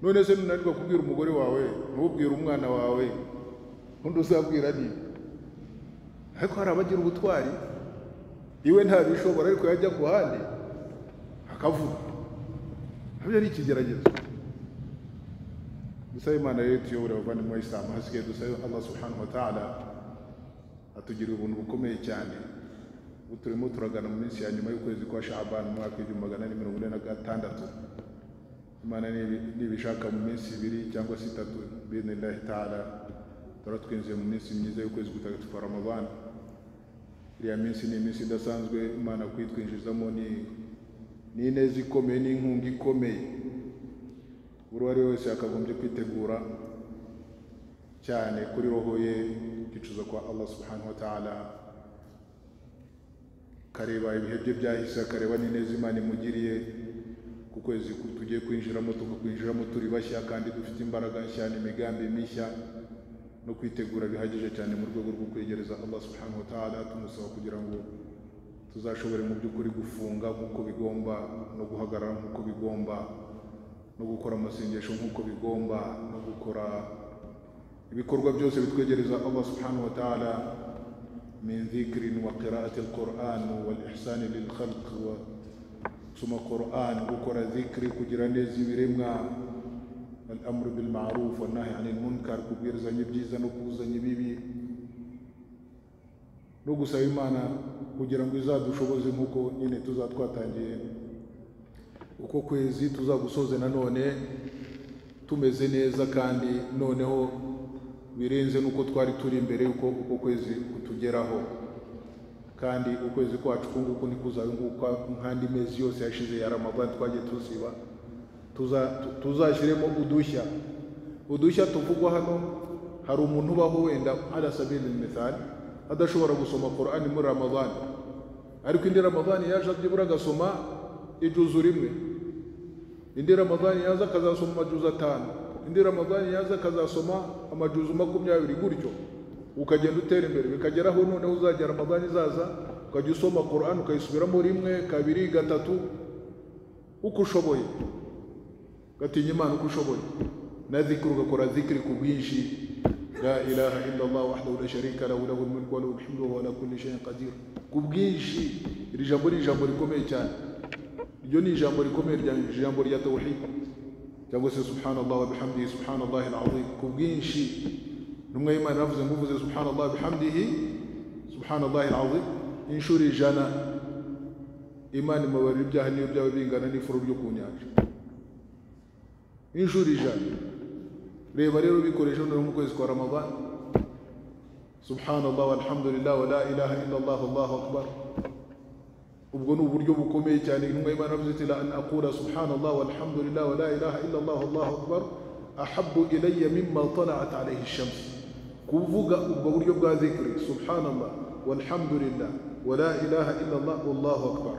None se nunanirwa kubwira umugore wawe, ntubwire umwana wawe, undi uzabwira ni? Ariko hari abagira ubutwari, iwe ntabishobora ariko yajya ku handi akavuga. Nabyo ari ikigeragezo. Dusabe Imana rero tuyobore abavandimwe b'Isilamu, hasigaye dusabe Allah subhanahu wa ta'ala atugirira ubuntu bukomeye cyane. Ubu turimo turagana mu minsi ya nyuma y'ukwezi kwa Sha'ban mu mwaka w'1446. Imana nibishaka mu minsi 2 cyangwa 3 bi'idhnillahi ta'ala turatwinjiye mu minsi myiza y'ukwezi gutagatifu kwa Ramadan. Iriya minsi ni iminsi idasanzwe Imana kwitwinjizamo, ni ineza ikomeye, n'inkunga ikomeye. Buri wari wese akagombye kwitegura cyane kuri roho ye gicuza kwa Allah subhanahu wa ta'ala, kareba ibihe bye byahise, akareba n'ineza Imana imugiriye ku kwezi tugiye kwinjiramo, tukakwinjiramo turi bashya kandi dufite imbaraga nshya n'imigambi mishya, no kwitegura bihagije cyane mu rwego rwo kwegereza Allah subhanahu wa ta'ala, tumusaba kugira ngo tuzashobore mu by'ukuri gufunga nk'uko bigomba, no guhagarara nk'uko bigomba, no gukora amasengesho nk'uko bigomba, no gukora ibikorwa byose bitwegereza Allah subhanahu wa ta'ala, min dhikrin wa qira'ati al-Qur'an wal ihsan lil khalq, wa soma Qur'an, gukora dhikri, kugira neza ibiremwa, al-amr bil ma'ruf wa nahy 'anil munkar, kubwirizanya ibyiza no kubuzanya ibibi, no gusaba Imana kugira ngo izadushoboze nk'uko nyine tuzatwatangiye uko kwezi tuzagusoze nanone tumeze neza, kandi noneho birenze nuko twari turi imbere yuko uko kwezi kutugeraho. Kandi ukwezi kwacu kunguko nikuzabe nguko nkandi mezi yose yashize ya Ramadan twagiye tuziba, tuzashyiremo udushya tuvugwa hano. Hari umuntu ubaho wenda ala sabili mithal adashobora gusoma Qur'an muri Ramadan, ariko indi Ramadan yaje byibura agasoma ijuzu rimwe, indi Ramadan yaza akazasoma amajuzu 5, indi Ramadan yaza akazasoma amajuzu 20, gutyo ukagenda utera imbere, bikageraho noneho uzajya Ramadan izaza ukajya usoma Qur'an ukayisubiramo 1, 2, 3 uko ushoboye, gatinya Imana uko ushoboye, na dhikru ugakora dhikri ku bwinshi. La ilaha illa Allah wahdahu la sharika lahu, lahul mulku wa lahul hamdu wa huwa ala kulli shay'in qadir, ku bwinshi. Iri jambo ni ijambo rikomeye cyane, iryo ni ijambo rikomeye, ijambo rya tawhid, cyangwa se subhanallah wa bihamdihi subhanallahi alazim, ku bwinshi. Numwe Imana yavuze ngo uvuze subhanallah bihamdihi subhanallahi alazim inshuro 100, Imana imubarira ibyaha niyo byaba bingana n'ifuro ryo ku nyanja, inshuro 100. Reba rero bikoresha no mu kwezi kwa Ramadan, subhanallah walhamdulillah wa la ilaha illa Allah Allahu akbar. Ubwo ni uburyo bukomeye cyane. Numwe Imana yavuze ati la an aqula subhanallah walhamdulillah wa la ilaha illa Allah Allahu akbar ahabbu ilayya mimma tala'at alayhi ash-shams. Kuvuga ubwo buryo bwa dhikri subhanallah walhamdulillah wa la ilaha illa Allah wallahu akbar,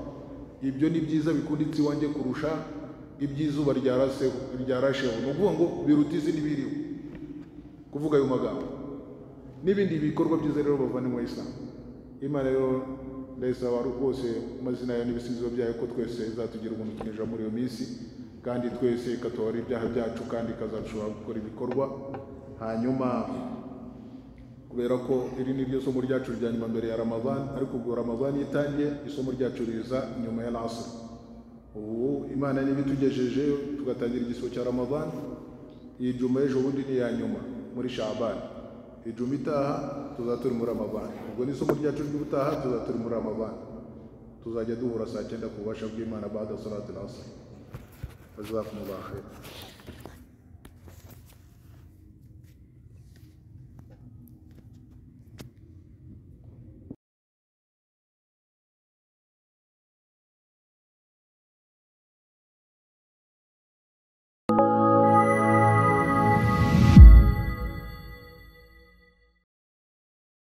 ibyo ni byiza bikunditse wanjye kurusha ibyizuba ryarasheho. Ni ukuvuga ngo biruta izindi biriho kuvuga ayo magambo n'ibindi bikorwa byiza. Rero bavandimwe b'Isilamu, Imana rero ndayisaba rwose amazina yayo n'ibisizo byayo ko twese izatugira ubuntu tukinjira muri iyo minsi, kandi twese ikatubara ibyaha byacu kandi ikazadushobora gukora ibikorwa. Hanyuma kubera ko iri ni ryo somo ryacu rya nyuma mbere ya Ramadan, ariko ubwo Ramadan itangiye isomo ryacu riza nyuma ya Asr. Ubu Imana n'ibitugejeje tugatangira igisomo cya Ramadan, iyi juma ejo bundi ni ya nyuma muri Sha'ban. ijuma itaha tuzaba turi muri Ramadhan. Ubwo ni isomo ryacu ry'ubutaha tuzaba turi muri Ramadhan. Tuzajya duhura saa 9 ku bubasha bw'Imana ba'da salatul asr. Jazakumullahu khair.